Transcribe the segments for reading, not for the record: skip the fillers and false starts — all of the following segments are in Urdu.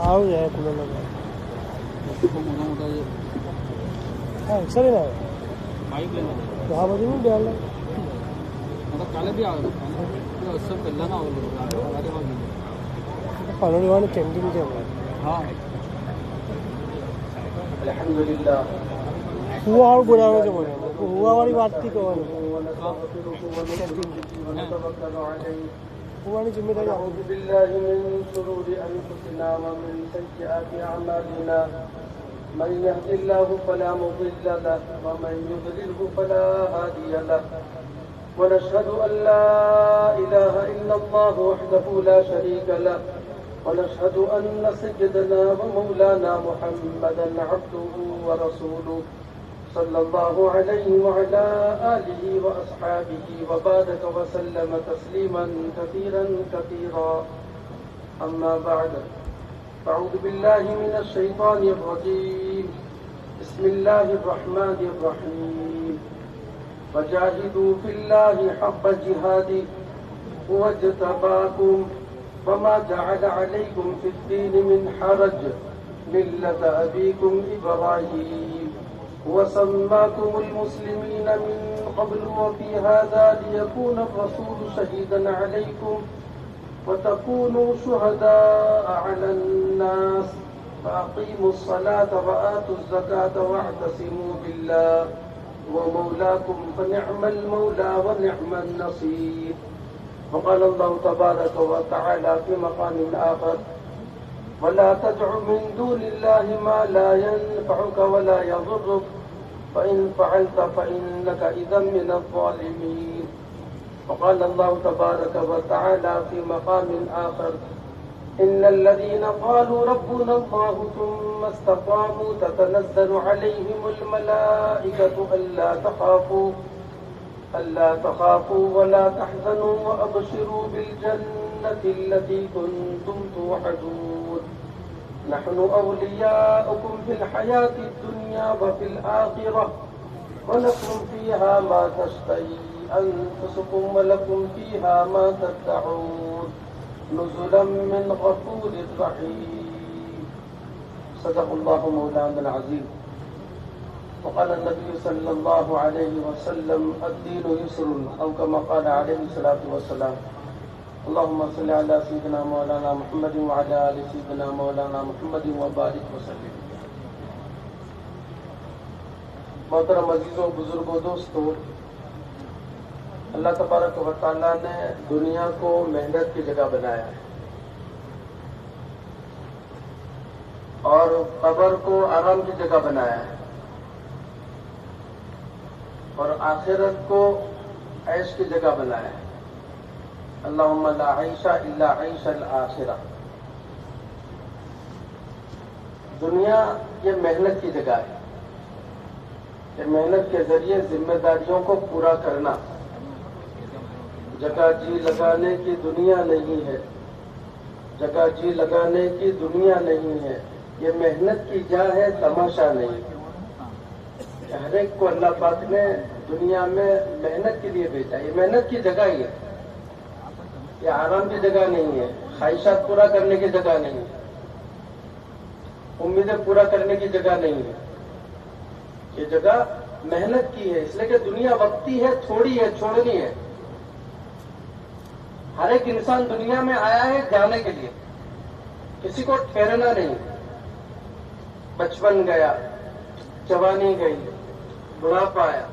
آؤ جائے کھلا لگا ہاں سر نا یہاں بجے میں ڈال کالے بھی آ سب پہلے نہ پنڈی والے کینٹین کے ہاں الحمدللہ ہوا اور برا ہو جو ہوا والی بات تھی تو ہوا نہیں ذمہ داری نعوذ باللہ من شرور انفسنا ومن سیئات اعمالنا من يهد الله فلا مضل له ومن يضلل فلا هادي له ونشهد ان لا اله الا الله وحده لا شريك له ونشهد ان سيدنا ومولانا محمدا عبده ورسوله صلى الله عليه وعلى آله وأصحابه وبارك وسلم تسليما كثيرا كثيرا أما بعد فأعوذ بالله من الشيطان الرجيم بسم الله الرحمن الرحيم وجاهدوا في الله حق جهاده هو اجتباكم وما جعل عليكم في الدين من حرج ملة أبيكم إبراهيم وسماكم المسلمين من قبل وفي هذا ليكون الرسول شهيدا عليكم وتكونوا شهداء على الناس فأقيموا الصلاة وآتوا الزكاة واعتصموا بالله ومولاكم فنعم المولى ونعم النصير. وقال الله تبارك وتعالى في مقام آخر ولا تدع من دون الله ما لا ينفعك ولا يضرك فإن فعلت فإنك إذا من الظالمين. وقال الله تبارك وتعالى في مقام آخر إن الذين قالوا ربنا الله ثم استقاموا تتنزل عليهم الملائكة ألا تخافوا ولا تحزنوا وأبشروا بالجنة التي كنتم توعدون نحن أولياؤكم في الحياة الدنيا وفي الآخرة ولكم فيها ما تشتهي أنفسكم ولكم فيها ما تدعون نزلا من غفور رحيم. صدق الله مولانا العظيم. وقال النبي صلى الله عليه وسلم الدين يسر أو كما قال عليه الصلاة والسلام. اللهم صل على سيدنا مولانا محمد وعلى آل سيدنا مولانا محمد وبارك وسلم. محترم عزیزوں، بزرگوں، دوستوں، اللہ تبارک و تعالیٰ نے دنیا کو محنت کی جگہ بنایا ہے اور قبر کو آرام کی جگہ بنایا ہے اور آخرت کو عیش کی جگہ بنایا ہے. اللہم لا عیش الا عیش الآخرہ. دنیا یہ محنت کی جگہ ہے. یہ محنت کے ذریعے ذمہ داریوں کو پورا کرنا. جگہ جی لگانے کی دنیا نہیں ہے. جگہ جی لگانے کی دنیا نہیں ہے. یہ محنت کی جا ہے، تماشا نہیں. ہر ایک کو اللہ پاک نے دنیا میں محنت کے لیے بھیجا. یہ محنت کی جگہ ہی ہے. یہ آرام کی جگہ نہیں ہے. خواہشات پورا کرنے کی جگہ نہیں ہے. امیدیں پورا کرنے کی جگہ نہیں ہے. یہ جگہ محنت کی ہے. اس لیے کہ دنیا وقتی ہے، تھوڑی ہے، چھوڑنی ہے. ہر ایک انسان دنیا میں آیا ہے جانے کے لیے. کسی کو ٹھہرنا نہیں. بچپن گیا، جوانی گئی، بڑھاپا آیا،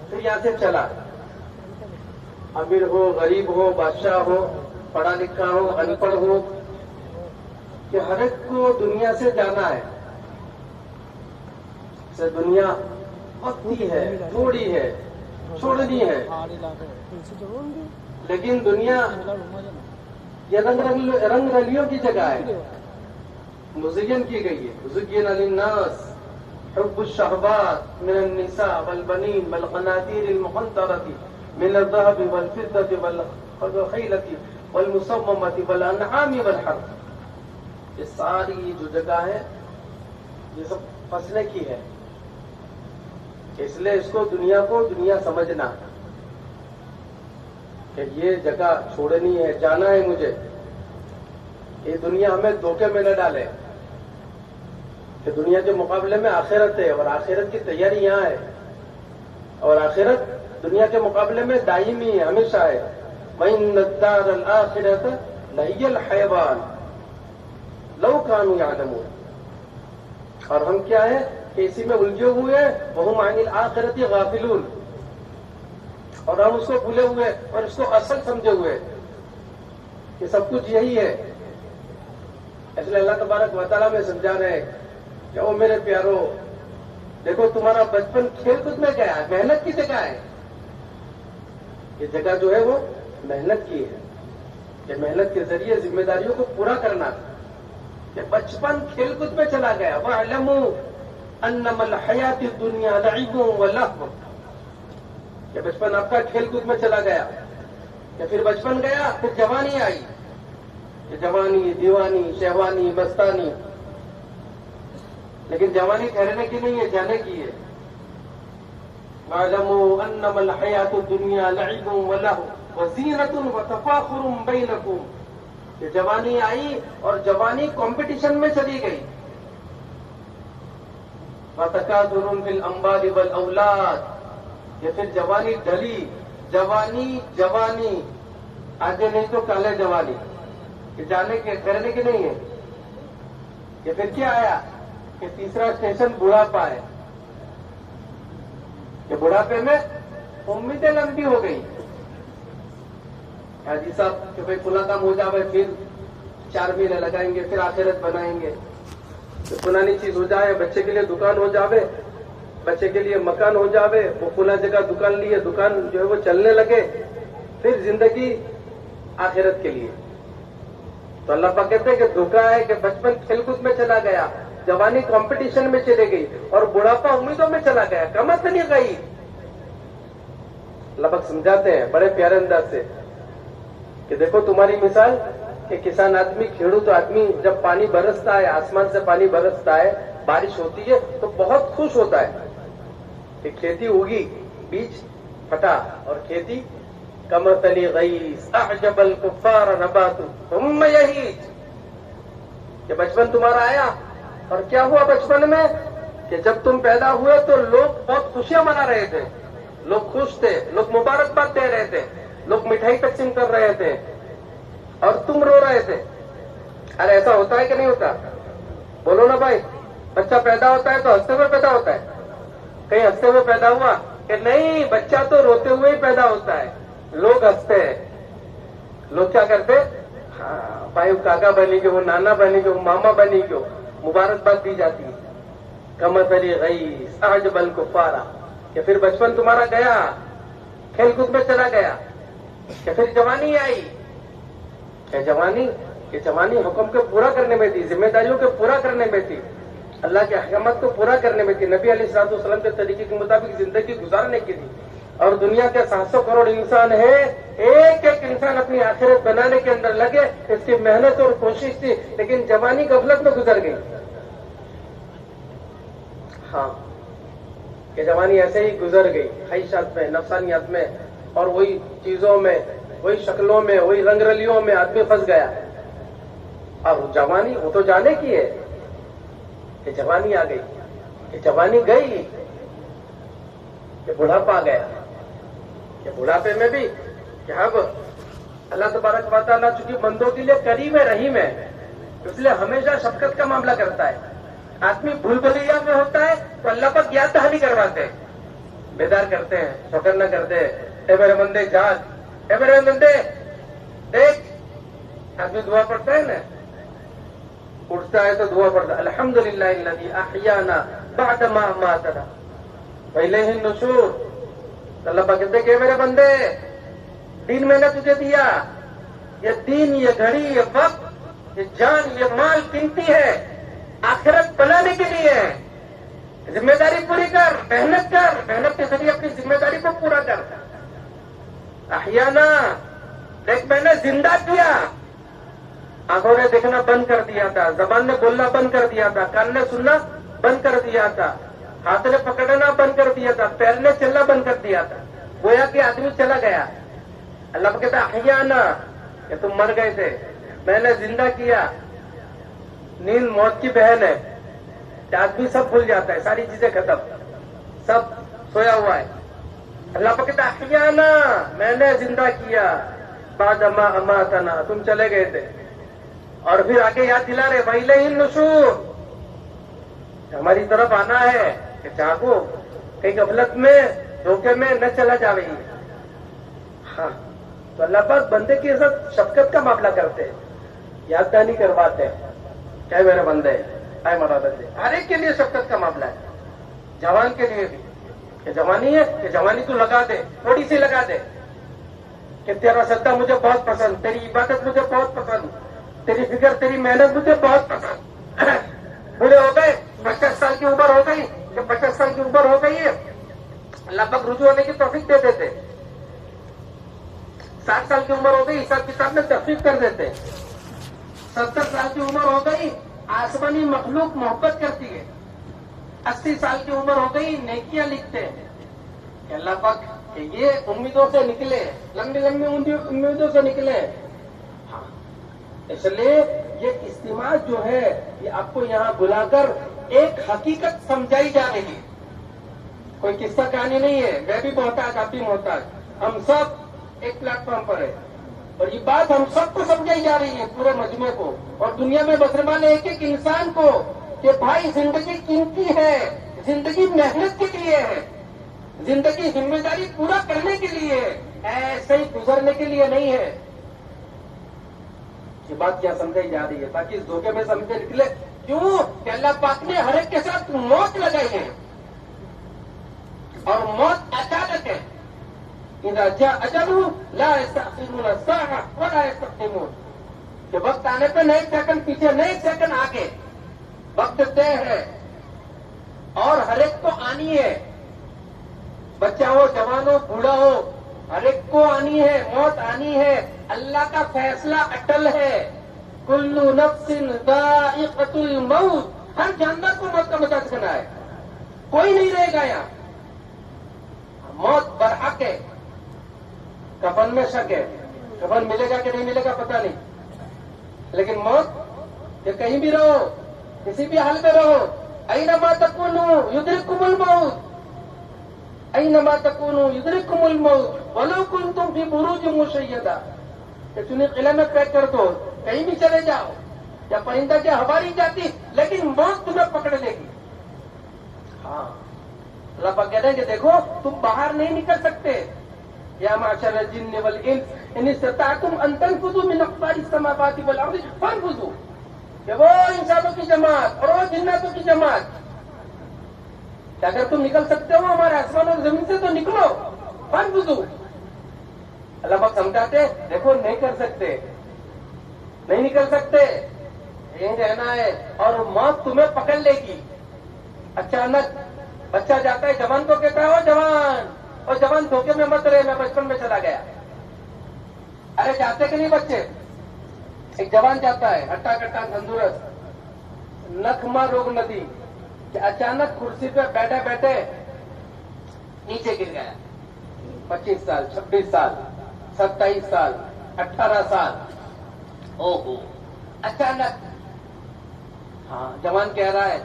پھر یہاں سے چلا. امیر ہو، غریب ہو، بادشاہ ہو، پڑھا لکھا ہو، ان پڑھ ہو، کہ ہر ایک کو دنیا سے جانا ہے. سے دنیا وقتی ہے، تھوڑی ہے، چھوڑنی ہے. لیکن دنیا یہ رنگ رلیوں کی جگہ ہے. مزین کی گئی ہے. زین للناس حب الشہوات من النساء والبنین والقناطیر المقنطرة من الذهب والفضة والخیلة والمصومة والانعام والحرث. یہ ساری جو جگہ ہے یہ سب فصلیں کی ہے. اس لیے اس کو دنیا سمجھنا کہ یہ جگہ چھوڑنی ہے، جانا ہے مجھے. یہ دنیا ہمیں دھوکے میں نہ ڈالے کہ دنیا کے مقابلے میں آخرت ہے اور آخرت کی تیاری یہاں ہے، اور آخرت دنیا کے مقابلے میں دائمی ہے، ہمیشہ ہے۔ وَإِنَّ الدَّارَ الْآخِرَةَ لَهِيَ الْحَيَوَانُ لَوْ كَانُوا يَعْلَمُونَ۔ اور ہم کیا ہے کہ اسی میں الجھے ہوئے ہیں، وَهُمْ عَنِ الْآخِرَةِ غَافِلُونَ، اور ہم اس کو بھولے ہوئے اور اس کو اصل سمجھے ہوئے کہ سب کچھ یہی ہے۔ اس لیے اللہ تبارک و تعالیٰ میں سمجھا رہے ہیں کہ او میرے پیارو، دیکھو تمہارا بچپن کھیل کود میں گیا ہے، محنت کی جگہ ہے۔ یہ جگہ جو ہے وہ محنت کی ہے، کہ محنت کے ذریعے ذمہ داریوں کو پورا کرنا، کہ بچپن کھیل کود میں چلا گیا۔ وَاعْلَمُوا أَنَّمَا الْحَيَاةُ الدُّنْيَا لَعِبٌ وَلَهْوٌ، کہ بچپن آپ کا کھیل کود میں چلا گیا، کہ پھر بچپن گیا، پھر جوانی آئی، کہ جوانی دیوانی شہوانی مستانی، لیکن جوانی ٹھہرنے کی نہیں ہے، جانے کی ہے۔ وَاعْلَمُوا أَنَّمَا الْحَيَاةُ الدُّنْيَا لَعِبٌ وَلَهْوٌ وَزِينَةٌ وَتَفَاخُرٌ بَيْنَكُمْ، کہ جوانی آئی اور جوانی کمپٹیشن میں چلی گئی۔ وَتَكَاثُرٌ فِي الْأَمْوَالِ وَالْأَوْلَادِ، یہ پھر جوانی ڈھلی، جوانی آگے نہیں تو کالے جوانی، کہ جانے کے ٹھہرنے کی نہیں ہے۔ یہ پھر کیا آیا کہ تیسرا اسٹیشن بڑھاپا ہے، کہ بڑھاپے میں امیدیں لمبی ہو گئی۔ حاجی صاحب کہ بھائی فلاں کام ہو جائے، پھر 4 مہینے لگائیں گے، پھر آخرت بنائیں گے، تو فلانی چیز ہو جائے، بچے کے لیے دکان ہو جاوے، بچے کے لیے مکان ہو جاوے، وہ فلاں جگہ دکان لیے، دکان جو ہے وہ چلنے لگے، پھر زندگی آخرت کے لیے۔ تو اللہ پاک کہتے ہیں کہ دھوکہ ہے کہ بچپن کھیل کود میں چلا گیا، جوانی کمپٹیشن میں چلے گئی، اور بڑھاپا امیدوں میں چلا گیا، کم از نہیں گئی۔ اللہ پاک سمجھاتے ہیں بڑے پیارے انداز سے کہ دیکھو تمہاری مثال کہ کسان آدمی، کھیڑوت آدمی جب پانی برستا ہے، آسمان سے پانی برستا ہے، بارش ہوتی ہے تو بہت خوش ہوتا ہے کہ کھیتی ہوگی، بیج پھٹا، اور کھیتی کمثل غیث اعجب الکفار نباتہ ثم یہیج، کہ بچپن تمہارا آیا اور کیا ہوا بچپن میں کہ جب تم پیدا ہوئے تو لوگ بہت خوشیاں منا رہے تھے، لوگ خوش تھے، لوگ مبارکباد دے رہے تھے، لوگ مٹھائی تقسیم کر رہے تھے، اور تم رو رہے تھے۔ ارے ایسا ہوتا ہے کہ نہیں ہوتا؟ بولو نا بھائی، بچہ پیدا ہوتا ہے تو ہنستے ہوئے پیدا ہوتا ہے؟ کہیں ہنستے ہوئے پیدا ہوا کہ نہیں؟ بچہ تو روتے ہوئے ہی پیدا ہوتا ہے۔ لوگ ہنستے ہیں، لوگ کیا کرتے؟ ہاں بھائی کاکا بنی گے، وہ نانا بنی گے، وہ ماما بنی گے، مبارکباد دی جاتی ہے۔ کمثل غیث اعجب الکفار، کہ پھر بچپن تمہارا گیا، کھیل کود میں چلا گیا، کہ پھر جوانی آئی، کہ جوانی حکم کو پورا کرنے میں تھی، ذمہ داریوں کو پورا کرنے میں تھی، اللہ کے احکامات کو پورا کرنے میں تھی، نبی علیہ الصلوۃ والسلام کے طریقے کے مطابق زندگی گزارنے کی تھی۔ اور دنیا کے 700 کروڑ انسان ہے، ایک ایک انسان اپنی آخرت بنانے کے اندر لگے، اس کی محنت اور کوشش تھی، لیکن جوانی غفلت میں گزر گئی۔ ہاں کہ جوانی ایسے ہی گزر گئی، خواہشات میں، نفسانیات میں، اور وہی چیزوں میں، وہی شکلوں میں، وہی رنگ رلیوں میں آدمی پھنس گیا۔ اور جوانی وہ تو جانے کی ہے کہ جوانی آ گئی، کہ جوانی گئی، کہ بڑھاپا آ گیا، کہ بڑھاپے میں بھی کہ اب اللہ تبارک و تعالیٰ چونکہ بندوں کے لیے قریب ہے، رحیم ہے، اس لیے ہمیشہ شفقت کا معاملہ کرتا ہے۔ آدمی بھول بھلیا میں ہوتا ہے تو اللہ پر یاد دہانی کرواتے ہیں، بیدار کرتے ہیں، فکر نہ کرتے ہیں، اے میرے بندے جاگ، اے میرے بندے دیکھ۔ آدمی دعا پڑھتا ہے نا، اٹھتا ہے تو دعا پڑھتا ہے، الحمدللہ الذی احیانا بعد ما اماتنا والیہ النشور۔ اللہ پاک کہتے کہ میرے بندے، دین میں نے تجھے دیا، یہ دین، یہ گھڑی، یہ وقت، یہ جان، یہ مال قیمتی ہے، آخرت بنانے کے لیے ہے۔ ذمہ داری پوری کر، محنت کر، محنت کے ذریعے اپنی ذمہ داری کو پورا کر۔ احیانا، دیکھ میں نے زندہ کیا، آنکھوں نے دیکھنا بند کر دیا تھا، زبان نے بولنا بند کر دیا تھا، کان نے سننا بند کر دیا تھا، ہاتھ نے پکڑنا بند کر دیا تھا، پیر نے چلنا بند کر دیا تھا، گویا کہ آدمی چلا گیا۔ اللہ کہتا احیانا، کہ تم مر گئے تھے، میں نے زندہ کیا. نیند موت کی بہن ہے. آدمی سب بھول جاتا ہے, ساری چیزیں ختم, سب سویا ہوا ہے. اللہ پاک کہتا احیانا, میں نے زندہ کیا. بعد ما اماتنا, تم چلے گئے تھے. اور پھر آگے یاد دلا رہے وَإِلَيْهِ النُّشُورُ, ہماری طرف آنا ہے کہ جاگو, کہیں غفلت میں دھوکے میں نہ چلا جاوے. ہاں, تو اللہ پاک بندے کے ساتھ شفقت کا معاملہ کرتے ہیں, یاد دہانی کرواتے ہیں. کیا میرے بندے, اے مرا بندے, ہر ایک کے لیے شفقت کا معاملہ ہے. جوان کے لیے بھی کہ جوانی ہے, کہ جوانی تو لگا دے, تھوڑی سی لگا دے, کہ تیرا سجدہ مجھے بہت پسند, تیری عبادت مجھے بہت پسند, تیری فکر تیری محنت مجھے بہت پسند. بوڑھے ہو گئے, 50 سال کی عمر ہو گئی, کہ 50 سال کی عمر ہو گئی ہے, اللہ پاک رجوع ہونے کی توفیق دے دیتے. 60 سال کی عمر ہو گئی, حساب کتاب میں تخفیف کر دیتے. 70 سال کی عمر ہو گئی, آسمانی مخلوق محبت کرتی ہے. 80 سال کی عمر ہو گئی, نیکیاں لکھتے ہیں. کہ اللہ پاک کہ یہ امیدوں سے نکلے, لمبی لمبی امیدوں سے نکلے. ہاں, اس لیے یہ اجتماع جو ہے یہ آپ کو یہاں بلا کر ایک حقیقت سمجھائی جا رہی ہے. کوئی قصہ کہانی نہیں ہے. میں بھی محتاج, آپ بھی محتاج, ہم سب ایک پلیٹ فارم پر ہے. اور یہ بات ہم سب کو سمجھائی جا رہی ہے, پورے مجمع کو اور دنیا میں بسنے والے ایک ایک انسان کو, کہ بھائی زندگی قیمتی ہے, زندگی محنت کے لیے ہے, زندگی ذمہ داری پورا کرنے کے لیے ہے, ایسے ہی گزرنے کے لیے نہیں ہے. یہ بات کیا سمجھائی جا رہی ہے تاکہ اس دھوکے میں سمجھے نکلے. کیوں کہ اللہ پاک نے ہر ایک کے ساتھ موت لگائی ہے, اور موت اچانک ہے. اذا جاء اجلهم لا يستأخرون ساعة ولا يستقدمون, کہ وقت آنے پہ نہ ایک سیکنڈ پیچھے نہ ایک سیکنڈ آگے, وقت طے ہے اور ہر ایک کو آنی ہے. بچہ ہو, جوان ہو, بوڑھا ہو, ہر ایک کو آنی ہے, موت آنی ہے. اللہ کا فیصلہ اٹل ہے. کل نفس ذائقۃ الموت, ہر جاندار کو موت کا مزہ چکھنا ہے, کوئی نہیں رہے گا یہاں. موت برحق ہے. کفن میں شک ہے, کفن ملے گا کہ نہیں ملے گا پتہ نہیں, لیکن موت کہ کہیں بھی رہو, کسی بھی حال میں رہو, اینما تکونوا یدرککم الموت, اینما تکونوا یدرککم الموت ولو کنتم فی بروج مشیدہ, کہ چنی قلعے میں پیک کر دو, کہیں بھی چلے جاؤ, یا پرندہ کی ہواری جاتی, لیکن موت تمہیں پکڑ لے گی. ہاں, اللہ پاک کہتے ہیں کہ دیکھو تم باہر نہیں نکل سکتے. یا معشر الجن والانس ان استطعتم ان تنفذوا من اقطار السماوات والارض فانفذوا, کہ وہ انسانوں کی جماعت اور وہ جناتوں کی جماعت, کہ اگر تم نکل سکتے ہو ہمارے آسمان اور زمین سے تو نکلو, فانفذوا. اللہ پاک سمجھاتے دیکھو نہیں کر سکتے, نہیں نکل سکتے, یہیں رہنا ہے, اور موت تمہیں پکڑ لے گی. اچانک بچہ جاتا ہے, جوان کو کہتا ہے او جوان, اور جوان دھوکے میں مت رہے, میں بچپن میں چلا گیا. ارے جاتے کہ نہیں بچے؟ ایک جوان جاتا ہے ہٹا کٹا تندرست, نخما روگ ندی, کہ اچانک کرسی پہ بیٹھے بیٹھے نیچے گر گیا. 25 سال, 26 سال, 27 سال, 18 سال, او ہو اچانک. ہاں, جوان کہہ رہا ہے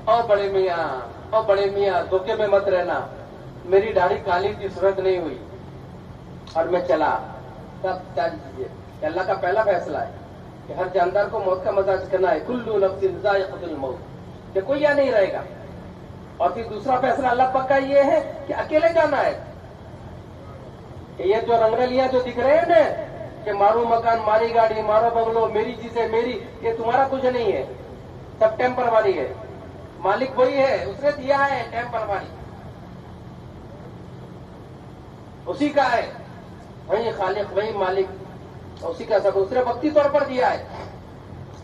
او بڑے میاں, او بڑے میاں دھوکے میں مت رہنا, میری داڑھی کالی تھی, صورت نہیں ہوئی, اور میں چلا. تب چل دیجیے کہ اللہ کا پہلا فیصلہ ہے کہ ہر جاندار کو موت کا مزہ چکھنا ہے. کل نفس ذائقۃ الموت, کہ کوئی یہاں نہیں رہے گا. اور پھر دوسرا فیصلہ اللہ پاک کا یہ ہے کہ اکیلے جانا ہے. کہ یہ جو رنگرلیاں جو دکھ رہے ہیں نا, کہ مارو مکان, ماری گاڑی, مارو بنگلو, میری چیزیں میری, یہ تمہارا کچھ نہیں ہے, سب ٹیمپروری ہے. مالک وہی ہے, اس نے دیا ہے ٹیمپروری, اسی کا ہے, وہی خالق, وہی مالک, اسی کا سب, اس نے وقتی طور پر دیا ہے.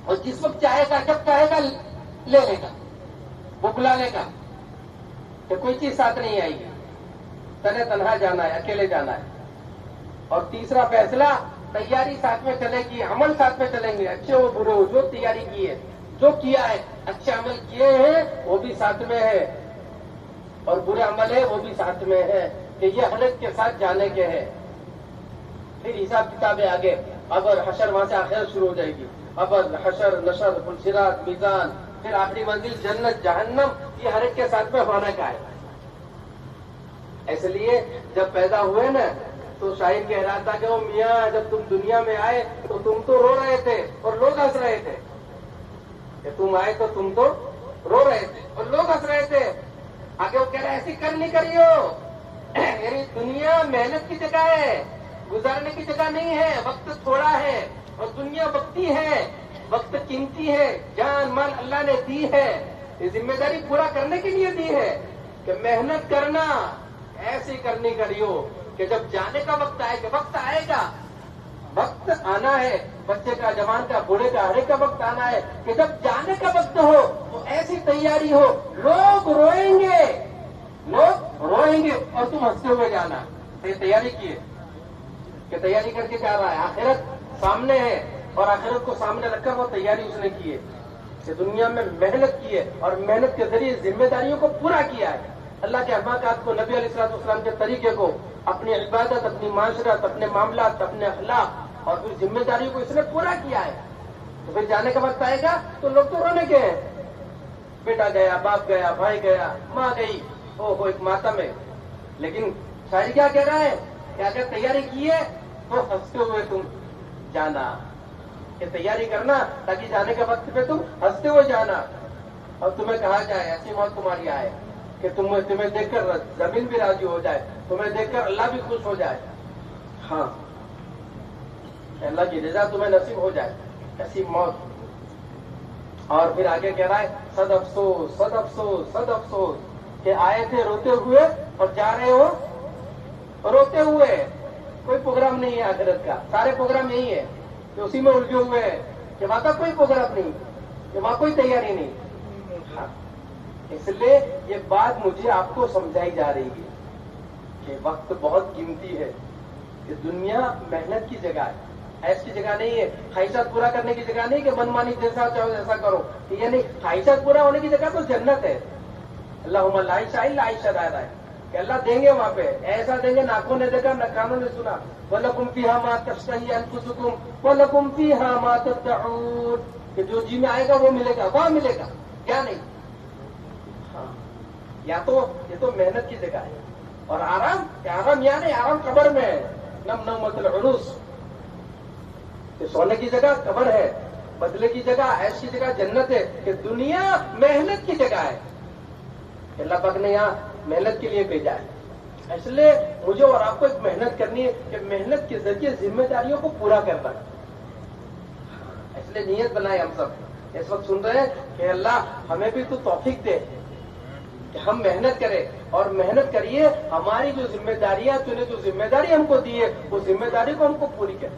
اور جس وقت چاہے گا, جب چاہے گا لے لے گا, بکلا لے گا, کہ کوئی چیز ساتھ نہیں آئے گی. تنہا جانا ہے, اکیلے جانا ہے. اور تیسرا فیصلہ, تیاری ساتھ میں چلے گی, عمل ساتھ میں چلیں گے, اچھے ہو برے ہو, جو تیاری کی ہے, جو کیا ہے, اچھے عمل کیے ہیں وہ بھی ساتھ میں ہے, اور برے عمل ہے وہ بھی ساتھ میں ہے, کہ یہ ہر ایک کے ساتھ جانے کے ہیں. پھر حساب کتاب ہے آگے. اب حشر وہاں سے آخرت شروع ہو جائے گی. اب حشر نشر پلسرات میزان پھر آخری منزل جنت جہنم یہ ہر ایک کے ساتھ میں ہونے کا ہے. اس لیے جب پیدا ہوئے نا تو شاعر کہہ رہا تھا کہ وہ میاں جب تم دنیا میں آئے تو تم تو رو رہے تھے اور لوگ ہنس رہے تھے. کہ تم آئے تو تم تو رو رہے تھے اور لوگ ہنس رہے تھے. آگے وہ کہہ رہے ایسی کر نہیں کریو. یعنی دنیا محنت کی جگہ ہے, گزارنے کی جگہ نہیں ہے. وقت تھوڑا ہے اور دنیا وقتی ہے, وقت قیمتی ہے, جان مال اللہ نے دی ہے. یہ ذمہ داری پورا کرنے کے لیے دی ہے کہ محنت کرنا ایسی کرنی کریو کہ جب جانے کا وقت آئے گا. وقت آئے گا, وقت آنا ہے. بچے کا, جوان کا, بوڑھے کا, ہر ایک کا وقت آنا ہے کہ جب جانے کا وقت ہو تو ایسی تیاری ہو. لوگ روئیں گے, لوگ روئیں گے اور تم ہنستے ہوئے جانا. یہ تیاری کی ہے کہ تیاری کر کے جا رہا ہے. آخرت سامنے ہے اور آخرت کو سامنے رکھ کر وہ تیاری اس نے کی ہے کہ دنیا میں محنت کی ہے اور محنت کے ذریعے ذمہ داریوں کو پورا کیا ہے. اللہ کے احکامات کو, نبی علیہ الصلوۃ والسلام کے طریقے کو, اپنی عبادت, اپنی معاشرت, اپنے معاملات, اپنے اخلاق اور پھر ذمہ داریوں کو اس نے پورا کیا ہے. تو پھر جانے کا وقت آئے گا تو لوگ تو رونے کے ہیں. بیٹا گیا, باپ گیا, بھائی گیا, ماں گئی, ہو ایک ماتم ہے. لیکن شاعر کیا کہہ رہا ہے کہ اگر تیاری کی ہے تو ہنستے ہوئے تم جانا. کہ تیاری کرنا تاکہ جانے کے وقت پہ تم ہنستے ہوئے جانا. اور تمہیں کہا جائے, ایسی موت تمہاری آئے کہ تمہیں دیکھ کر زمین بھی راضی ہو جائے, تمہیں دیکھ کر اللہ بھی خوش ہو جائے. ہاں, اللہ کی رضا تمہیں نصیب ہو جائے, ایسی موت. اور پھر آگے کہہ رہا ہے صد افسوس, صد افسوس, صد افسوس کہ آئے تھے روتے ہوئے اور جا رہے ہو روتے ہوئے. کوئی پروگرام نہیں ہے آخرت کا, سارے پروگرام یہی ہے کہ اسی میں الجھے ہوئے ہیں کہ وہاں کا کوئی پروگرام نہیں, کہ وہاں کوئی تیاری نہیں. ہاں, اس لیے یہ بات مجھے آپ کو سمجھائی جا رہی ہے کہ وقت بہت قیمتی ہے. یہ دنیا محنت کی جگہ ہے, ایس کی جگہ نہیں ہے. خواہشات پورا کرنے کی جگہ نہیں کہ من مانی جیسا چاہو ایسا کرو. یہ نہیں, خواہشات پورا ہونے کی جگہ تو جنت ہے. اللہم لا عائشہ الا عائشہ دادا ہے کہ اللہ دیں گے وہاں پہ, ایسا دیں گے نہ آنکھوں نے دیکھا نہ کانوں نے سنا. وَلَكُمْ فِيهَا مَا تَشْتَهِي أَنفُسُكُمْ وَلَكُمْ فِيهَا مَا تَدَّعُونَ کہ جو جی میں آئے گا وہ ملے گا, وہاں ملے گا, کیا نہیں. ہاں, یا تو یہ تو محنت کی جگہ ہے. اور آرام, آرام یا نہیں, آرام قبر میں ہے. نومۃ العروس, یہ سونے کی جگہ قبر ہے, بدلے کی جگہ, عیش کی جگہ جنت ہے. کہ دنیا محنت کی جگہ ہے. اللہ پاک نے یہاں محنت کے لیے بھیجا ہے. اس لیے مجھے اور آپ کو ایک محنت کرنی ہے کہ محنت کے ذریعے ذمہ داریوں کو پورا کرنا. اس لیے نیت بنائے ہم سب اس وقت سن رہے ہیں کہ اللہ ہمیں بھی تو توفیق دے کہ ہم محنت کریں اور محنت کریے. ہماری جو ذمہ داریاں, تو نے جو ذمہ داری ہم کو دی ہے وہ ذمہ داری کو ہم کو پوری کریں,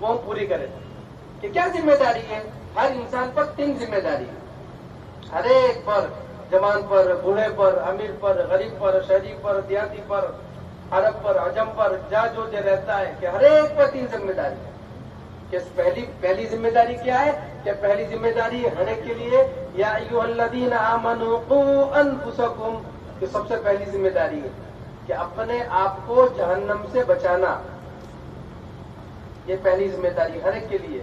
وہ ہم پوری کریں. کہ کیا ذمہ داری ہے؟ ہر انسان پر 3 ذمہ داری ہے. ہر ایک پر, جوان پر, بوڑھے پر, امیر پر, غریب پر, شہری پر, دیہاتی پر, عرب پر, عجم پر, جو رہتا ہے کہ ہر ایک پر 3 ذمہ داری ہے. کہ پہلی ذمہ داری کیا ہے؟ کہ پہلی ذمہ داری ہر ایک کے لیے یا ایھا الذین آمنوا قوا انفسکم, کہ سب سے پہلی ذمہ داری ہے کہ اپنے آپ کو جہنم سے بچانا. یہ پہلی ذمہ داری ہر ایک کے لیے.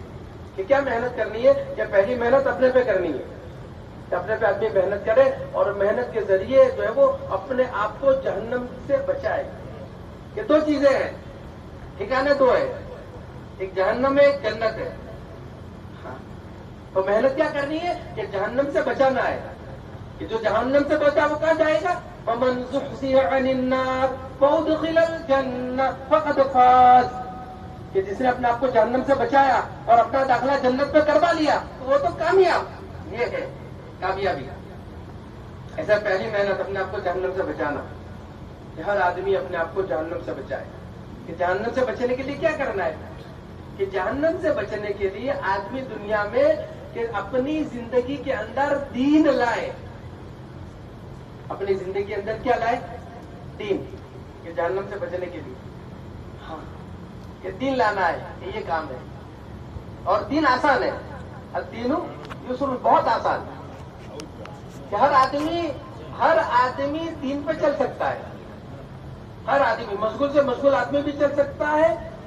کہ کیا محنت کرنی ہے؟ کہ پہلی محنت اپنے پہ کرنی ہے. اپنے پہ آدمی محنت کرے اور محنت کے ذریعے جو ہے وہ اپنے آپ کو جہنم سے بچائے. یہ 2 چیزیں ہیں, ٹھکانے 2 ہیں, ایک جہنم ہے, ایک جنت ہے. ہاں, تو محنت کیا کرنی ہے کہ جہنم سے بچانا ہے. کہ جو جہنم سے بچا وہ کہاں جائے گا؟ فَمَنْ زُحْزِحَ عَنِ النَّارِ وَأُدْخِلَ الْجَنَّةَ فَقَدْ فَازَ کہ جس نے اپنے آپ کو جہنم سے بچایا اور اپنا داخلہ جنت پہ کروا لیا تو وہ تو کامیاب. یہ ہے کامیابی. ایسا پہلی محنت اپنے آپ کو جہنم سے بچانا, کہ ہر آدمی اپنے آپ کو جہنم سے بچائے. کہ جہنم سے بچنے کے لیے کیا کرنا ہے؟ کہ جہنم سے بچنے کے لیے آدمی دنیا میں کہ اپنی زندگی کے اندر دین لائے. اپنی زندگی کے اندر کیا لائے؟ دین. کہ جہنم سے بچنے کے لیے ہاں کہ دین لانا ہے, کہ یہ کام ہے. اور دین آسان ہے. الدین یسر, بہت آسان ہے. کہ ہر آدمی دین پہ چل سکتا ہے. ہر آدمی, مشغول سے مشغول آدمی بھی چل سکتا ہے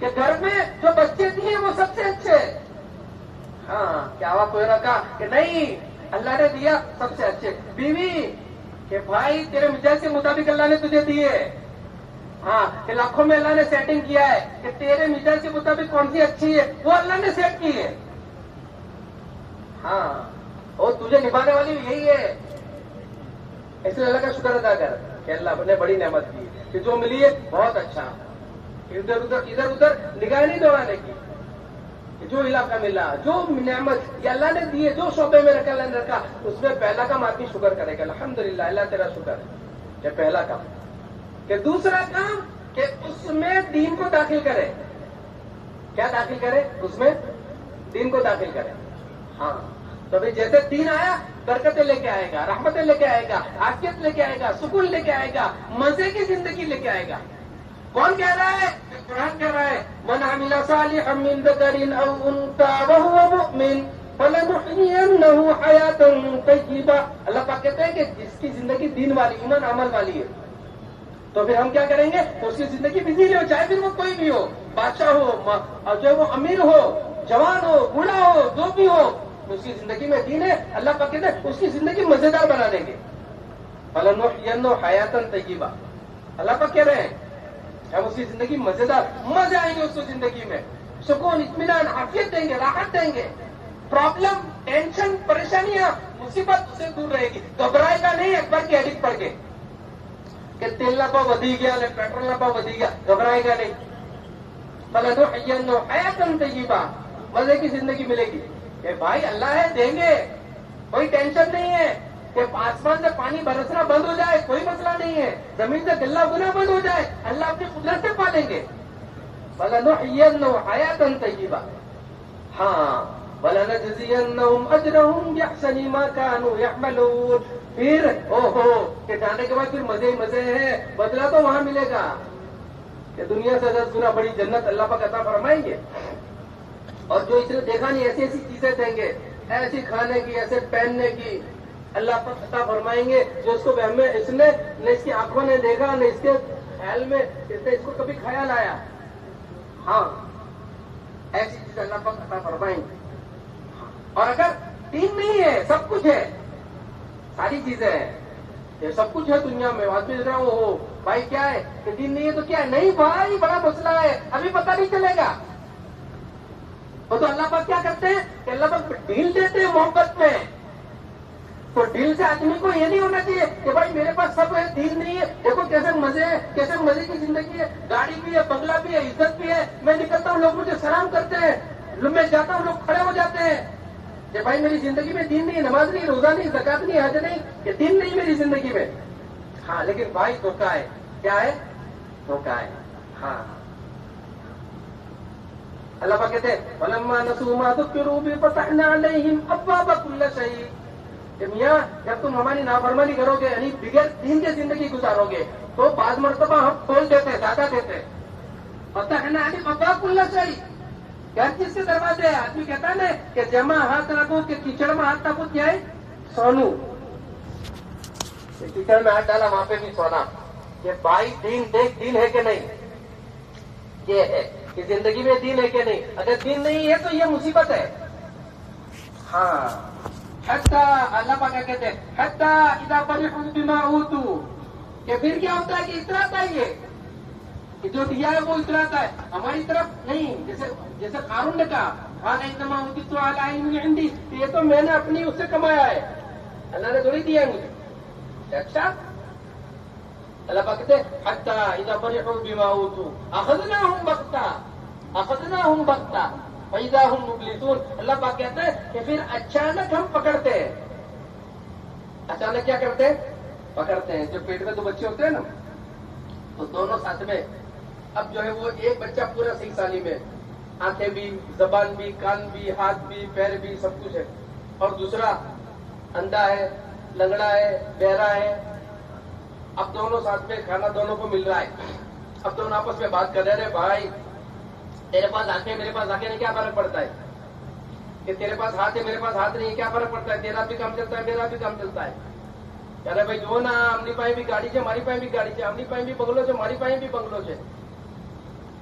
کہ گھر میں جو بچے دیے وہ سب سے اچھے. ہاں کیا ہوا؟ کوئی رکھا کہ نہیں اللہ نے دیا سب سے اچھے. بیوی کہ بھائی تیرے مزاج کے مطابق اللہ نے تجھے دیے. ہاں کہ لاکھوں میں اللہ نے سیٹنگ کیا ہے کہ تیرے مزاج کے مطابق کون سی اچھی ہے وہ اللہ نے سیٹ کی ہے. ہاں اور تجھے نبھانے والی یہی ہے. اس لیے اللہ کا شکر ادا کر کہ اللہ نے بڑی نعمت دی کہ جو ملی ہے بہت اچھا. ادھر ادھر نگاہ نہیں دوڑانے کی. جو علاقہ ملا جو نعمت یہ اللہ نے دی ہے جو شعبے میں رکھا اللہ نے رکھا اس میں پہلا کام آدمی شکر کرے گا. الحمدللہ اللہ تیرا شکر ہے. یہ پہلا کام. کہ دوسرا کام کہ اس میں دین کو داخل کرے. کیا داخل کرے؟ اس میں دین کو داخل کرے. ہاں تو بھائی جیسے دین آیا برکتیں لے کے آئے گا, رحمتیں لے کے آئے گا, عافیت لے کے آئے گا, سکون لے کے آئے گا, مزے کی زندگی لے کے آئے گا. کون کہہ رہا ہے؟ قرآن کہہ رہا ہے من عمل صالحا من ذکر او انثى وهو مؤمن فلنحيينه حياة طیبہ. اللہ پاک کہتے ہیں کہ جس کی زندگی دین والی ایمان عمل والی ہے تو پھر ہم کیا کریں گے؟ اس کی زندگی بزی ہو چاہے پھر وہ کوئی بھی ہو, بادشاہ ہو اور جو وہ امیر ہو, جوان ہو, بوڑھا ہو, جو بھی ہو, اس کی زندگی میں دین ہے. اللہ پاک کہتے ہیں اس کی زندگی مزیدار بنا دیں گے. فلنحيينه حیاة طیبہ. اللہ پاک کہہ رہے ہیں ہم اس کی زندگی مزیدار, مزے آئیں گے اس کی زندگی میں, سکون, اطمینان, عافیت دیں گے, راحت دیں گے. پرابلم, ٹینشن, پریشانیاں, مصیبت اسے دور رہے گی. گھبرائے گا نہیں ایک بار کی ایڈک پڑ کے کہ تیل نہ پاؤ ودی گیا, پیٹرول نہ پاؤ ودی گیا, گھبرائے گا نہیں. فلنحيينه حیاة طیبہ. مزے کی زندگی ملے گی. کہ بھائی اللہ ہے دیں گے, کوئی ٹینشن نہیں ہے. کہ آسمان سے پانی برسنا بند ہو جائے کوئی مسئلہ نہیں ہے, زمین سے گلہ اگنا بند ہو جائے اللہ اپنی قدرت سے پالیں گے. فلنحيينه حیاة طیبہ. ہاں وَلَنَجْزِيَنَّهُمْ أَجْرَهُمْ بِأَحْسَنِ مَا كَانُوا يَعْمَلُونَ. پھر کہ جانے کے بعد پھر مزے ہی مزے ہیں, بدلہ تو وہاں ملے گا کہ دنیا سے 10 گنا بڑی جنت اللہ پاک عطا فرمائیں گے. اور جو اس نے دیکھا نہیں ایسی ایسی چیزیں دیں گے, ایسی کھانے کی, ایسے پہننے کی اللہ پاک عطا فرمائیں گے جو اس کو وہم میں اس نے نہ اس کی آنکھوں نے دیکھا نہ اس کے خیال میں اس نے اس کو کبھی خیال آیا. ہاں ایسی چیزیں اللہ پاک عطا فرمائیں گے. اور اگر دین نہیں ہے سب کچھ ہے, ساری چیزیں ہیں, یہ سب کچھ ہے دنیا میں, آدمی دیکھ رہا ہو بھائی کیا ہے کہ دین نہیں ہے تو کیا ہے؟ نہیں بھائی بڑا مسئلہ ہے, ابھی پتہ نہیں چلے گا. وہ تو اللہ پاک کیا کرتے ہیں کہ اللہ پاک ڈھیل دیتے ہیں محبت میں. تو ڈھیل سے آدمی کو یہ نہیں ہونا چاہیے کہ بھائی میرے پاس سب ہے, دین نہیں ہے, دیکھو کیسے مزے ہیں, کیسے مزے کی زندگی ہے, گاڑی بھی ہے, بنگلہ بھی ہے, عزت بھی ہے, میں نکلتا ہوں لوگ مجھے سلام کرتے ہیں, میں جاتا ہوں لوگ کھڑے ہو جاتے ہیں. کہ بھائی میری زندگی میں دین نہیں, نماز نہیں, روزہ نہیں, زکات نہیں, حج نہیں, کہ دین نہیں میری زندگی میں. ہاں لیکن بھائی دھوکہ ہے. کیا ہے؟ دھوکہ ہے. ہاں اللہ پاک کہتے ہیں فَلَمَّا نَسُوا مَا ذُكِّرُوا بِهِ فَتَحْنَا عَلَيْهِمْ أَبْوَابَ كُلِّ شَيْءٍ. کہ میاں جب تم ہماری نافرمانی کرو گے یعنی بغیر دین کی زندگی گزارو گے تو بعض مرتبہ ہم کھول دیتے ہیں, زیادہ دیتے ہیں. فَتَحْنَا عَلَيْهِمْ أَبْوَابَ كُلِّ شَيْءٍ. ہر چیز کے دروازے ہیں. آدمی کہتا ہے نا کہ جمع ہاتھ رکھو کہ کیچڑ میں ہاتھ رکھو, کیا ہے؟ سونو. کیچڑ میں ہاتھ ڈالا وہاں پہ بھی سونا. کہ بھائی دین دیکھ, دین ہے کہ نہیں, یہ ہے کہ زندگی میں دین ہے کہ نہیں. اگر دین نہیں ہے تو یہ مصیبت ہے. ہاں حتی اللہ پاک کہتے ہیں حتی اذا فرحوا بما اوتوا. کہ پھر کیا ہوتا ہے کہ اتراتا ہے یہ کہ جو دیا ہے وہ اتراتا ہے, ہماری طرف نہیں. جیسے قارون نے کہا قال انما اوتیت علی علم عندی, یہ تو میں نے اپنی اس سے کمایا ہے, اللہ نے تھوڑی دیا ہے مجھے. اچھا اللہ پاک کہتے ہیں حتی اذا فرحوا بما اوتوا اخذناهم بغتہ فاذا هم مبلسون. اللہ پاک کہتے ہیں کہ پھر اچانک ہم پکڑتے ہیں. اچانک کیا کرتے ہیں؟ پکڑتے ہیں. جو پیٹ میں 2 بچے ہوتے ہیں نا تو دونوں ساتھ میں, اب جو ہے وہ ایک بچہ پورا 6 سالی میں, آنکھیں بھی, زبان بھی, کان بھی, ہاتھ بھی, پیر بھی, سب کچھ ہے, اور دوسرا اندھا ہے, لنگڑا ہے, بہرا ہے. اب دونوں ساتھ میں کھانا دونوں کو مل رہا ہے. اب دونوں آپس میں بات کر رہے ہیں بھائی تیرے پاس آنکھیں میرے پاس آنکھیں نہیں, کیا فرق پڑتا ہے؟ کہ تیرے پاس ہاتھ ہے میرے پاس ہاتھ نہیں, کیا فرق پڑتا ہے؟ تیرا بھی کام چلتا ہے میرا بھی کام چلتا ہے. کہہ رہے بھائی جو نا ہماری پائیں بھی گاڑی سے, ہماری پائیں بھی گاڑی سے, ہماری پائیں بھی بنگلوں سے, ہماری پائیں بھی بنگلوں سے.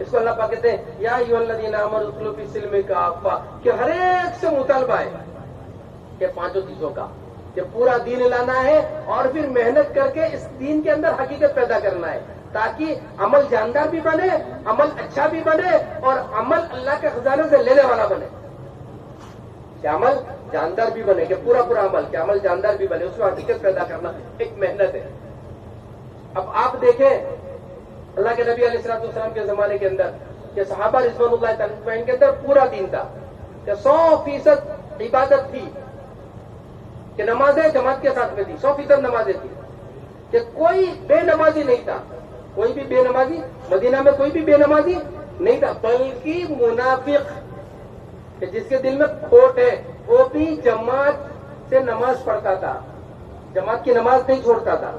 اس کو اللہ پاک کہتے ہیں یا ایھا الذین آمنوا ادخلوا فی السلم کافہ، کہ ہر ایک سے مطالبہ ہے کہ پانچوں چیزوں کا، کہ پورا دین لانا ہے اور پھر محنت کر کے اس دین کے اندر حقیقت پیدا کرنا ہے، تاکہ عمل جاندار بھی بنے، عمل اچھا بھی بنے، اور عمل اللہ کے خزانے سے لینے والا بنے، کہ عمل جاندار بھی بنے، کہ پورا عمل، کہ عمل جاندار بھی بنے، اس میں حقیقت پیدا کرنا ایک محنت ہے۔ اب آپ دیکھیں اللہ کے نبی علیہ الصلوۃ والسلام کے زمانے کے اندر کہ صحابہ رضوان اللہ تعالیٰ اجمعین کے اندر پورا دین تھا، کہ 100% عبادت تھی، کہ نمازیں جماعت کے ساتھ میں تھی، 100% نمازیں تھی، کہ کوئی بے نمازی نہیں تھا، کوئی بھی بے نمازی، مدینہ میں کوئی بھی بے نمازی نہیں تھا، بلکہ منافق کہ جس کے دل میں کھوٹ ہے وہ بھی جماعت سے نماز پڑھتا تھا، جماعت کی نماز نہیں چھوڑتا تھا،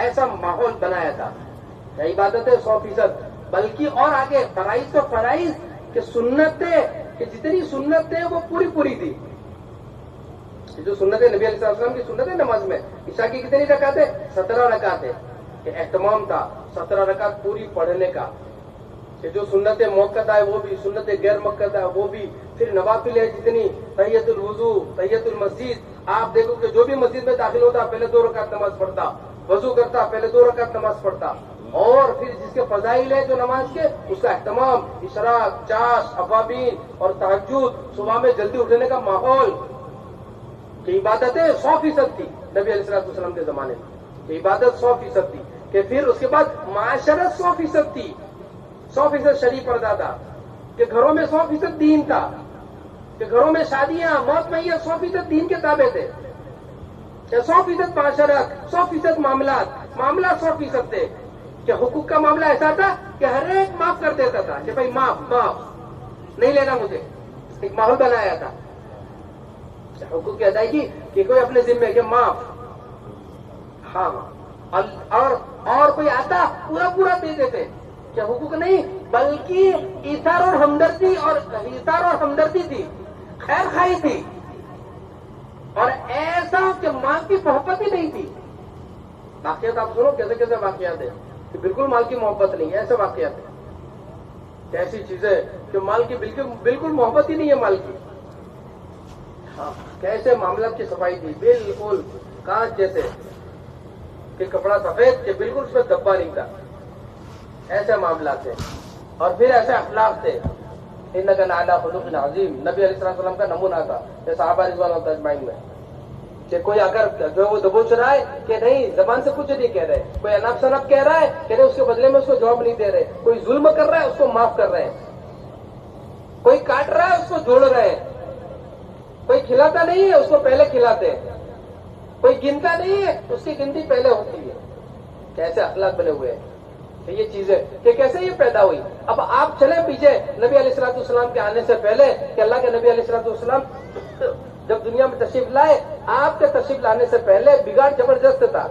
ایسا ماحول بنایا تھا۔ عبادت ہے 100%، بلکہ اور آگے فرائض تو فرائض، کہ سنتیں، کہ جتنی سنتیں وہ پوری تھی، جو سنتیں نبی علیہ السلام کی سنتیں نماز میں، عشاء کی کتنی رکعتیں؟ 17 رکعتیں، کہ اہتمام تھا 17 رکعت پوری پڑھنے کا، کہ جو سنتیں موقع ہے وہ بھی، سنتیں غیر موقع ہے وہ بھی، پھر نوافل ہے جتنی، تحیۃ الوضو، تحیۃ المسجد، آپ دیکھو کہ جو بھی مسجد میں داخل ہوتا پہلے 2 رکعت نماز پڑھتا، وضو کرتا پہلے 2 رکعت نماز پڑھتا، اور پھر جس کے فضائل ہے جو نماز کے اس کا اہتمام، اشراق، چاش، افابین اور تہجد، صبح میں جلدی اٹھنے کا ماحول، کہ عبادتیں 100% تھی نبی علیہ الصلوۃ والسلام کے زمانے میں، کہ عبادت 100% تھی، کہ پھر اس کے بعد معاشرت 100% تھی، 100% شریف پردہ تھا، کہ گھروں میں 100% دین تھا، کہ گھروں میں شادیاں، موت میں یہ 100% دین کے تابع تھے، کہ 100% معاشرت، 100% معاملات 100% تھے، کہ حقوق کا معاملہ ایسا تھا کہ ہر ایک معاف کر دیتا تھا، کہ بھائی معاف نہیں لینا مجھے، ایک ماحول بنایا تھا حقوق کی ادائیگی، کہ کوئی اپنے ذمے کہ معاف، ہاں، اور کوئی آتا پورا دے دیتے، کہ حقوق نہیں بلکہ ایثار اور ہمدردی تھی، خیر خواہی تھی، اور ایسا کہ مال کی محبت ہی نہیں تھی۔ واقعات آپ سنو کیسے واقعات ہیں، کہ بالکل مال کی محبت نہیں ہے، ایسے واقعات ہیں، کہ ایسی چیزیں کہ مال کی بالکل محبت ہی نہیں ہے مال کی، ہاں، کیسے معاملات کی صفائی تھی، بالکل کانچ جیسے، کہ کپڑا سفید، کہ بالکل اس میں دبا نہیں تھا، ایسے معاملات تھے، اور پھر ایسے اخلاق تھے، انک لعلی خلق عظیم، نبی علیہ الصلوۃ والسلام کا نمونہ تھا، کہ صحابہ رضوان اللہ اجمعین میں، کہ کوئی اگر جو وہ دبوچ رہا ہے کہ نہیں زبان سے کچھ نہیں کہہ رہے، کوئی انب شنب کہہ رہا ہے کہ نہیں اس کے بدلے میں اس کو جواب نہیں دے رہے، کوئی ظلم کر رہا ہے اس کو معاف کر رہے ہیں، کوئی کاٹ رہا ہے اس کو جوڑ رہے ہیں، کوئی کھلاتا نہیں ہے اس کو پہلے کھلاتے ہیں، کوئی گنتا نہیں ہے اس کی گنتی پہلے ہوتی ہے، کیسے اخلاق بنے ہوئے ہیں، کہ یہ چیزیں کہ کیسے یہ پیدا ہوئی۔ اب آپ چلیں پیچھے نبی علیہ الصلوۃ والسلام کے آنے سے پہلے، کہ اللہ کے نبی علیہ الصلوۃ والسلام جب دنیا میں تشریف لائے، آپ کے تشریف لانے سے پہلے بگاڑ زبردست تھا،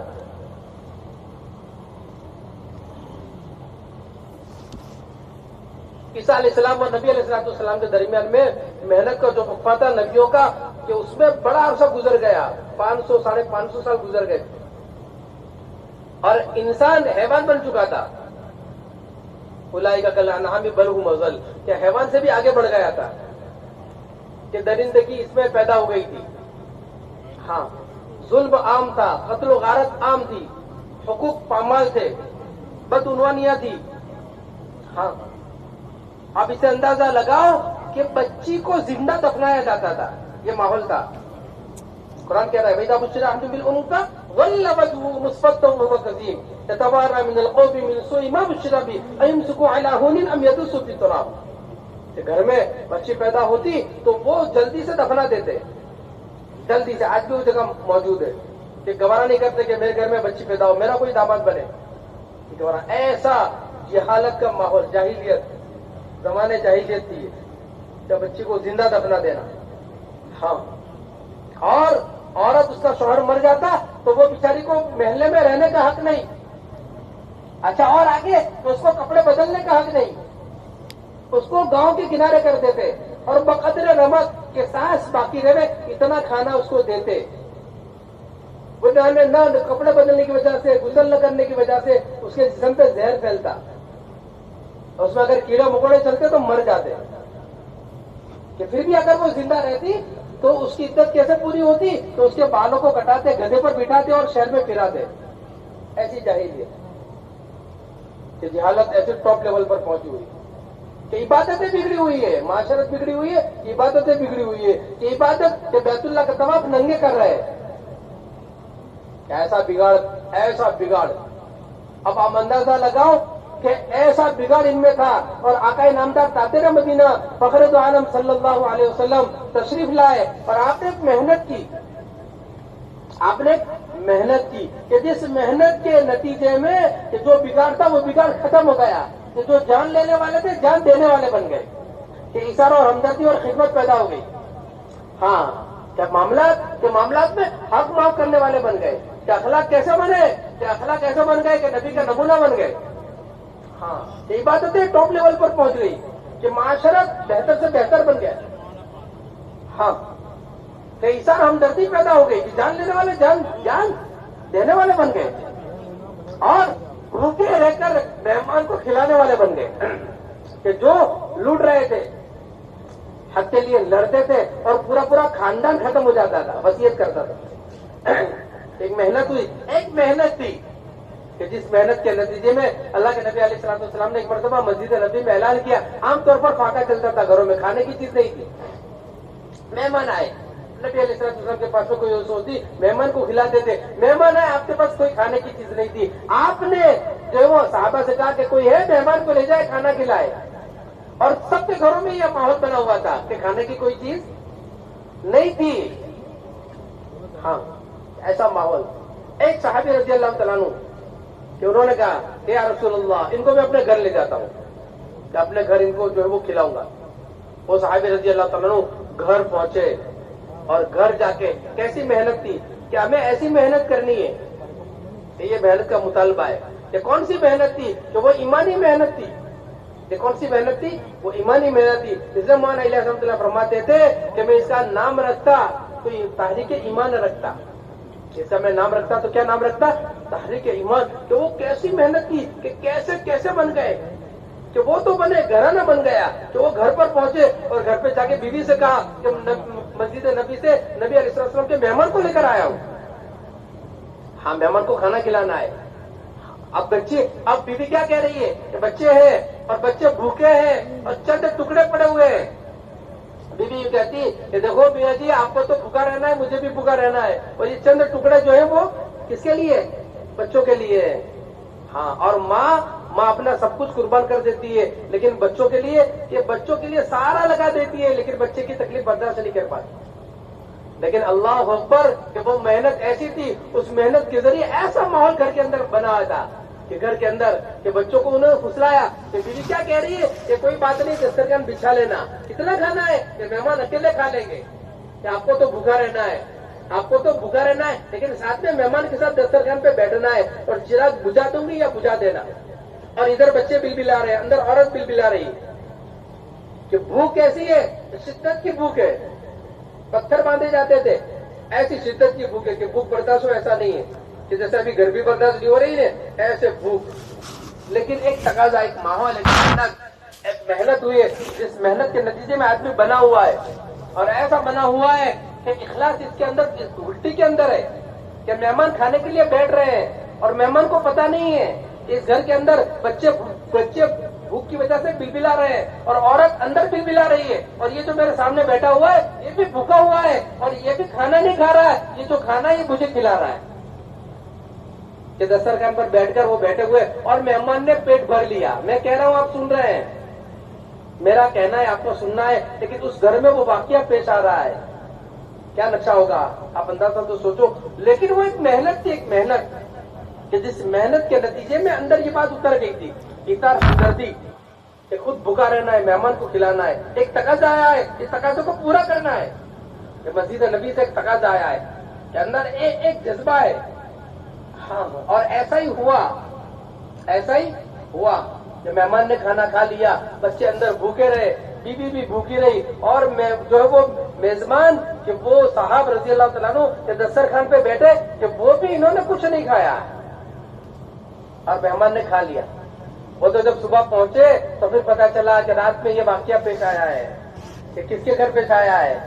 عیسیٰ علیہ السلام اور نبی علیہ الصلوۃ والسلام کے درمیان میں محنت کا جو وقفہ تھا نبیوں کا، کہ اس میں بڑا عرصہ گزر گیا، 500 ساڑھے 500 سال گزر گئے، اور انسان حیوان بن چکا تھا، اولئک کالانعام بل هم اضل، کہ حیوان سے بھی آگے بڑھ گیا تھا، کہ درندگی اس میں پیدا ہو گئی تھی، ہاں، ظلم عام تھا، قتل و غارت عام تھی، حقوق پامال تھے، بدعنوانیاں تھی، ہاں، آپ اسے اندازہ لگاؤ کہ بچی کو زندہ دفنایا جاتا تھا، یہ ماحول تھا۔ قرآن کہہ رہا ہے وَإِذَا بُشِّرَ أَحَدٌ بِالْأُنثَىٰ ظَلَّ وَجْهُهُ مُسْوَدًّا وَهُوَ كَظِيمٌ يَتَوَارَىٰ مِنَ الْقَوْمِ مِنْ سُوءِ مَا بُشِّرَ بِهِ أَيُمْسِكُهُ عَلَىٰ هُونٍ أَمْ يَدُسُّهُ فِي التُّرَابِ، کہ گھر میں بچی پیدا ہوتی تو وہ جلدی سے دفنا دیتے، جلدی سے، آج بھی وہ جگہ موجود ہے، کہ گوارا نہیں کرتے کہ میرے گھر میں بچی پیدا ہو، میرا کوئی داماد بنے، گوارا، ایسا جہالت کا ماحول، جاہلیت، زمانے جاہلیت تھی، کہ بچی کو زندہ دفنا دینا، ہاں، اور عورت اس کا شوہر مر جاتا تو وہ بیچاری کو محلے میں رہنے کا حق نہیں، اچھا، اور آگے تو اس کو کپڑے بدلنے کا حق نہیں، اس کو گاؤں کے کنارے کر دیتے، اور بقدر رمق کے سانس باقی رہے اتنا کھانا اس کو دیتے، وہ نہ کپڑے بدلنے کی وجہ سے، غسل نہ کرنے کی وجہ سے اس کے جسم پہ زہر پھیلتا، اس میں اگر کیڑے مکوڑے چلتے تو مر جاتے، کہ پھر بھی اگر وہ زندہ رہتی تو اس کی عدت کیسے پوری ہوتی؟ تو اس کے بالوں کو کٹاتے، گدھے پر بٹھاتے اور شہر میں پھراتے. ایسی جاہلیت کہ جہالت ایسے ٹاپ لیول پر پہنچی ہوئی کہ عبادتیں بگڑی ہوئی ہے، معاشرت بگڑی ہوئی ہے، عبادتیں بگڑی ہوئی ہے کہ عبادت کہ بیت اللہ کا طواف ننگے کر رہے ہیں. ایسا بگاڑ، ایسا بگاڑ. اب آپ اندازہ لگاؤ کہ ایسا بگاڑ ان میں تھا. اور آقا نامدار تاجر مدینہ فخر دو عالم صلی اللہ علیہ وسلم تشریف لائے اور آپ نے ایک محنت کی، آپ نے محنت کی کہ جس محنت کے نتیجے میں کہ جو بگاڑ تھا وہ بگاڑ ختم ہو گیا، کہ جو جان لینے والے تھے جان دینے والے بن گئے، کہ اشارہ اور ہمدردی اور خدمت پیدا ہو گئی. ہاں، کہ معاملات میں حق معاف کرنے والے بن گئے، کہ اخلاق کیسے بنے، کہ اخلاق کیسے بن گئے کہ نبی کا نمونہ بن گئے. ہاں، کہ عبادتیں ٹاپ لیول پر پہنچ گئی، کہ معاشرت بہتر سے بہتر بن گیا. ہاں، کہ اشارہ ہمدردی پیدا ہو گئی، کہ جان لینے والے جان دینے والے بن گئے، اور بھوکے رہ کر مہمان کو کھلانے والے بن گئے. کہ جو لوٹ رہے تھے، حق کے لیے لڑتے تھے اور پورا خاندان ختم ہو جاتا تھا، وصیت کرتا تھا. ایک محنت ہوئی، ایک محنت تھی کہ جس محنت کے نتیجے میں اللہ کے نبی علیہ الصلوۃ والسلام نے ایک مرتبہ مسجد نبی میں اعلان کیا. عام طور پر فاقہ چلتا تھا، گھروں میں کھانے کی چیز نہیں تھی. مہمان آئے، نبی علیہ الصلوۃ والسلام کے پاس کوئی سوچتی مہمان کو کھلاتے تھے. مہمان آئے، آپ کے پاس کوئی کھانے کی چیز نہیں تھی. آپ نے جو وہ صحابہ سے کہا کہ کوئی ہے مہمان کو لے جائے کھانا کھلائے. اور سب کے گھروں میں یہ ماحول بنا ہوا تھا کہ کھانے کی کوئی چیز نہیں تھی. ہاں، ایسا ماحول. ایک صحابی رضی اللہ تعالیٰ عنہ کہ انہوں نے کہا کہ یا رسول اللہ، ان کو میں اپنے گھر لے جاتا ہوں، کہ اپنے گھر ان کو جو ہے وہ کھلاؤں گا. وہ صحابی رضی اللہ تعالیٰ عنہ گھر پہنچے اور گھر جا کے کیسی محنت تھی کہ ہمیں ایسی محنت کرنی ہے کہ یہ محنت کا مطالبہ ہے. کہ کون سی محنت تھی؟ کہ وہ ایمانی محنت تھی. یہ کون سی محنت تھی؟ وہ ایمانی محنت تھی. اس لیے مولانا علیہ رحمۃ اللہ فرماتے تھے کہ میں اس کا نام رکھتا تو تحریک ایمان رکھتا. اس کا میں نام رکھتا تو کیا نام رکھتا؟ تحریک ایمان. کہ وہ کیسی محنت کی کہ کیسے بن گئے، کہ وہ تو بنے، گھرانہ بن گیا. کہ وہ گھر پر پہنچے اور گھر پہ جا کے بیوی سے کہا کہ مسجد نبی سے نبی علیہ السلام کے مہمان کو لے کر آیا ہوں. ہاں، مہمان کو کھانا کھلانا ہے. اب بیوی کیا کہہ رہی ہے کہ بچے ہیں اور بچے بھوکے ہیں اور چند ٹکڑے پڑے ہوئے ہیں. بیوی یہ کہتی کہ دیکھو میاں جی، آپ کو تو بھوکا رہنا ہے، مجھے بھی بھوکا رہنا ہے، اور یہ چند ٹکڑے جو ہیں وہ کس کے لیے؟ بچوں کے لیے. ہاں، اور ماں اپنا سب کچھ قربان کر دیتی ہے، لیکن بچوں کے لیے، کہ بچوں کے لیے سارا لگا دیتی ہے، لیکن بچے کی تکلیف برداشت نہیں کر پاتی. لیکن اللہ اکبر کہ وہ محنت ایسی تھی، اس محنت کے ذریعے ایسا ماحول گھر کے اندر بنا تھا کہ گھر کے اندر کہ بچوں کو انہوں نے پھسلایا. کہ بیوی کیا کہہ رہی ہے کہ کوئی بات نہیں، دسترخوان بچھا لینا. کتنا کھانا ہے کہ مہمان اکیلے کھا لیں گے، کہ آپ کو تو بھوکا رہنا ہے، آپ کو تو بھوکا رہنا ہے، لیکن ساتھ میں مہمان کے ساتھ دسترخوان پہ بیٹھنا ہے اور چراغ بجھا دوں گی یا بجھا دینا. اور ادھر بچے بل بلا رہے ہیں، اندر عورت بل بلا رہی. کہ بھوک کیسی ہے؟ شدت کی بھوک ہے. پتھر باندھے جاتے تھے، ایسی شدت کی بھوک ہے کہ بھوک برداشت ہو ایسا نہیں ہے کہ جیسے ابھی گرمی برداشت نہیں ہو رہی ہے، ایسے بھوک. لیکن ایک تقاضا، ایک ماحول، ایک محنت ہوئی ہے، جس محنت کے نتیجے میں آدمی بنا ہوا ہے. اور ایسا بنا ہوا ہے کہ اخلاص اس کے اندر، اس گھٹی کے اندر ہے کہ مہمان کھانے کے لیے بیٹھ رہے ہیں اور مہمان کو پتا نہیں ہے. اس گھر کے اندر بچے بھوک کی وجہ سے بلبلا رہے ہیں اور عورت اندر بلبلا رہی ہے، اور یہ جو میرے سامنے بیٹھا ہوا ہے یہ بھی بھوکا ہوا ہے اور یہ بھی کھانا نہیں کھا رہا ہے. یہ جو کھانا ہے یہ مجھے کھلا رہا ہے. کہ دسترخوان پر بیٹھ کر وہ بیٹھے ہوئے اور مہمان نے پیٹ بھر لیا. میں کہہ رہا ہوں آپ سن رہے ہیں، میرا کہنا ہے آپ کو سننا ہے، لیکن اس گھر میں وہ واقعہ پیش آ رہا ہے. کیا نقشہ ہوگا آپ اندازہ تو سوچو. لیکن وہ ایک محنت تھی، ایک محنت کہ جس محنت کے نتیجے میں اندر یہ بات اتر گئی تھی، اطاعت ہمدردی، کہ خود بھوکا رہنا ہے، مہمان کو کھلانا ہے. ایک تقاضا آیا ہے، اس تقاضے کو پورا کرنا ہے. کہ مسجد نبی سے ایک تقاضا آیا ہے کہ اندر ایک جذبہ ہے. ہاں، اور ایسا ہی ہوا کہ مہمان نے کھانا کھا لیا، بچے اندر بھوکے رہے، بیوی بھی بھوکی رہی، اور جو ہے وہ میزبان کہ وہ صاحب رضی اللہ تعالیٰ عنہ کہ دسترخوان پہ بیٹھے کہ وہ بھی انہوں نے کچھ نہیں کھایا اور مہمان نے کھا لیا. وہ تو جب صبح پہنچے تو پھر پتا چلا کہ رات میں یہ واقعہ پیش آیا ہے کہ کس کے گھر پیش آیا ہے.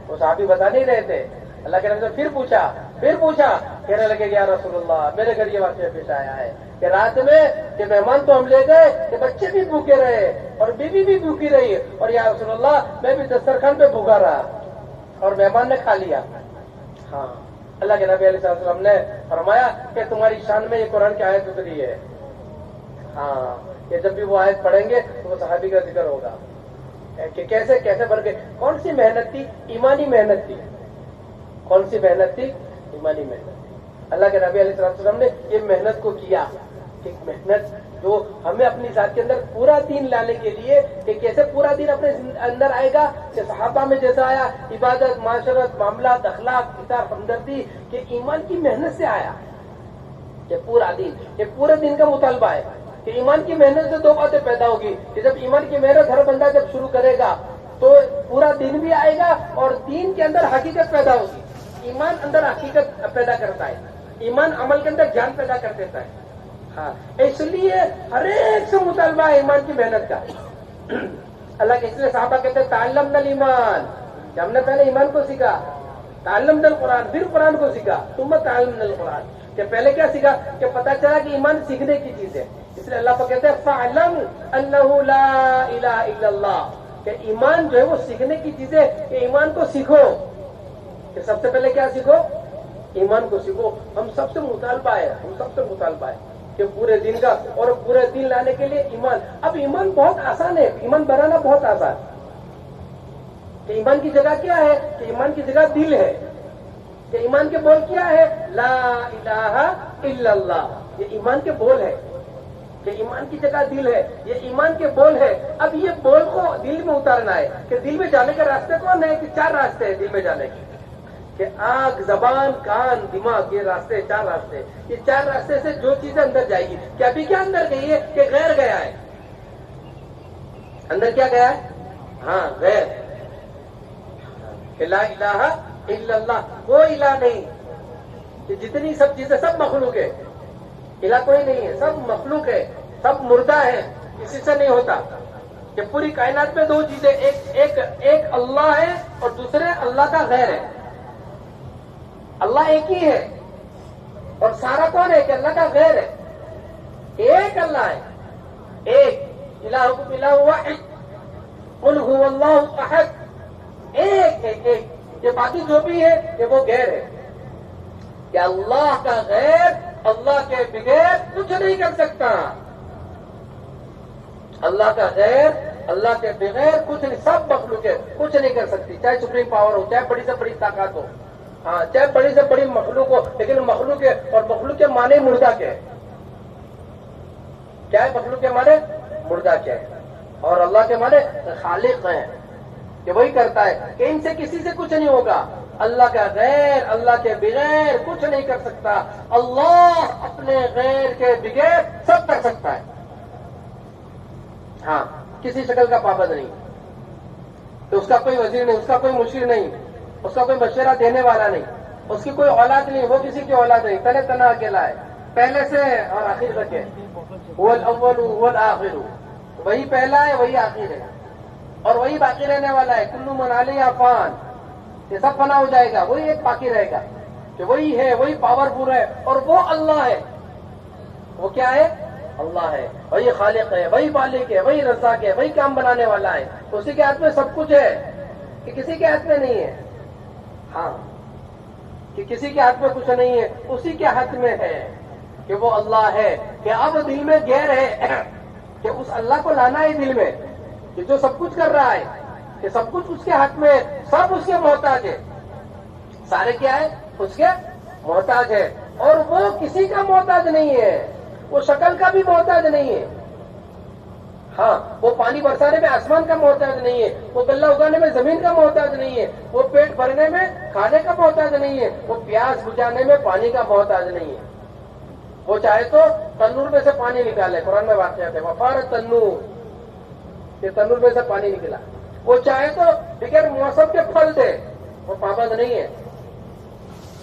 وہ صحابی بتا نہیں رہے تھے. اللہ کے نبی نے پھر پوچھا کہنے لگے یا رسول اللہ میرے گھر یہ واقعہ پیش آیا ہے کہ رات میں کہ مہمان تو ہم لے گئے کہ بچے بھی بھوکے رہے اور بیوی بھی بھوکی رہی اور یا رسول اللہ میں بھی دسترخوان پہ بھوکا رہا اور مہمان نے کھا لیا. ہاں اللہ کے نبی علیہ السلام نے فرمایا کہ تمہاری شان میں یہ قرآن کی آیت اتری ہے. ہاں کہ جب بھی وہ آیت پڑھیں گے تو وہ صحابی کا ذکر ہوگا کہ کیسے بن گئے. کون سی محنت تھی؟ ایمانی محنت تھی. کون سی محنت تھی؟ ایمانی محنت. اللہ کے نبی علیہ السلام نے یہ محنت کو کیا. ایک محنت جو ہمیں اپنی ذات کے اندر پورا دین لانے کے لیے کہ کیسے پورا دین اپنے اندر آئے گا کہ صحابہ میں جیسا آیا عبادت، معاشرت، معاملات، اخلاق، اطاعت، ہمدردی کہ ایمان کی محنت سے آیا. کہ پورا دین یہ پورے دین کا مطالبہ ہے کہ ایمان کی محنت سے دو باتیں پیدا ہوگی کہ جب ایمان کی محنت ہر بندہ جب شروع کرے گا تو پورا دین بھی آئے گا اور دین کے اندر حقیقت پیدا ہوگی. ایمان اندر حقیقت پیدا کرتا ہے. ایمان عمل کے اندر جان پیدا کر دیتا ہے. ہاں اس لیے ہر ایک سے مطالبہ ہے ایمان کی محنت کا. اللہ کے اس لیے صحابہ کہتے ہیں تعلمنا الایمان کہ ہم نے پہلے ایمان کو سیکھا. تعلمنا القرآن پھر قرآن کو سیکھا. ثم تعلمنا القرآن کہ پہلے کیا سیکھا کہ پتہ چلا کہ ایمان سیکھنے کی چیز ہے. اس لیے اللہ کو کہتے ہیں فاعلم انہ لا الہ الا اللہ کہ ایمان جو ہے وہ سیکھنے کی چیز ہے. کہ ایمان کو سیکھو کہ سب سے پہلے کیا سیکھو؟ ایمان کو سیکھو. ہم سب سے مطالبہ ہے کہ پورے دین کا اور پورے دین لانے کے لیے ایمان. اب ایمان بہت آسان ہے. ایمان بنانا بہت آسان کہ ایمان کی جگہ کیا ہے؟ کہ ایمان کی جگہ دل ہے. کہ ایمان کے بول کیا ہے؟ لا الہ الا اللہ. یہ ایمان کے بول ہے کہ ایمان کی جگہ دل ہے. یہ ایمان کے بول ہے. اب یہ بول کو دل میں اتارنا ہے کہ دل میں جانے کے راستے کون ہے؟ کہ 4 راستے ہیں دل میں جانے کے کہ آنکھ، زبان، کان، دماغ. یہ راستے 4 راستے. یہ 4 راستے سے جو چیزیں اندر جائے گی کہ ابھی کیا اندر گئی ہے؟ کہ غیر گیا ہے. اندر کیا گیا ہے؟ ہاں غیر. کہ لا الہ الا اللہ کوئی الہ نہیں. کہ جتنی سب چیزیں سب مخلوق ہے. الہ کوئی نہیں ہے. سب مخلوق ہے. سب مردہ ہے. کسی سے نہیں ہوتا. کہ پوری کائنات میں 2 چیزیں ایک اللہ ہے اور دوسرے اللہ کا غیر ہے. اللہ ایک ہی ہے اور سارا کون ہے؟ کہ اللہ کا غیر ہے. ایک اللہ ہے. ایک الہکم الہ واحد قل هو اللہ احد. ایک ہے. ایک. یہ باقی جو بھی ہے کہ وہ غیر ہے. کہ اللہ کا غیر اللہ کے بغیر کچھ نہیں کر سکتا. اللہ کا غیر اللہ کے بغیر کچھ نہیں. سب مخلوق ہے کچھ نہیں کر سکتی. چاہے سپریم پاور ہو، چاہے بڑی سے بڑی طاقت ہو، ہاں چاہے بڑی سے بڑی مخلوق ہو، لیکن مخلوق ہے. اور مخلوق کے معنی مردہ کے کیا ہے؟ مخلوق کے معنی مردہ کے ہے. اور اللہ کے معنی خالق ہیں کہ وہی کرتا ہے. کہ ان سے کسی سے کچھ نہیں ہوگا. اللہ کا غیر اللہ کے بغیر کچھ نہیں کر سکتا. اللہ اپنے غیر کے بغیر سب کر سکتا ہے. ہاں کسی شکل کا پابند نہیں. تو اس کا کوئی وزیر نہیں، اس کا کوئی مشیر نہیں، اس کا کوئی مشورہ دینے والا نہیں، اس کی کوئی اولاد نہیں. وہ کسی کی اولاد نہیں. تنے تنا اکیلا ہے. پہلے سے اور آخر تک ہے. هو الاول هو الاخر. وہی پہلا ہے وہی آخر ہے اور وہی باقی رہنے والا ہے. کل من علیہا فان. یہ سب فنا ہو جائے گا. وہی ایک باقی رہے گا کہ وہی ہے، وہی پاورفل ہے اور وہ اللہ ہے. وہ کیا ہے؟ اللہ ہے. وہی خالق ہے، وہی مالک ہے، وہی رزاق ہے، وہی کام بنانے والا ہے. اسی کے ہاتھ میں سب کچھ ہے کہ کسی کے ہاتھ میں نہیں ہے. ہاں کہ کسی کے ہاتھ میں کچھ نہیں ہے. اسی کے ہاتھ میں ہے کہ وہ اللہ ہے. کہ اب دل میں غیر ہے کہ اس اللہ کو لانا ہے دل میں کہ جو سب کچھ کر رہا ہے، کہ سب کچھ اس کے ہاتھ میں، سب اس کے محتاج ہے. سارے کیا ہے؟ اس کے محتاج ہے. اور وہ کسی کا محتاج نہیں ہے. وہ شکل کا بھی محتاج نہیں ہے. ہاں وہ پانی برسانے میں آسمان کا محتاج نہیں ہے. وہ غلہ اگانے میں زمین کا محتاج نہیں ہے. وہ پیٹ بھرنے میں کھانے کا محتاج نہیں ہے. وہ پیاس بجھانے میں پانی کا محتاج نہیں ہے. وہ چاہے تو تنور میں سے پانی نکالے. قرآن میں واقعات ہے وفار تنور، کہ تنور میں سے پانی نکلا. وہ چاہے تو بغیر موسم کے پھل دے. وہ پابند نہیں ہے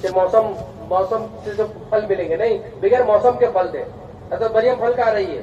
کہ موسم سے جو پھل ملیں گے. نہیں، بغیر موسم کے پھل دے. حضرت مریم پھل کھا رہی ہے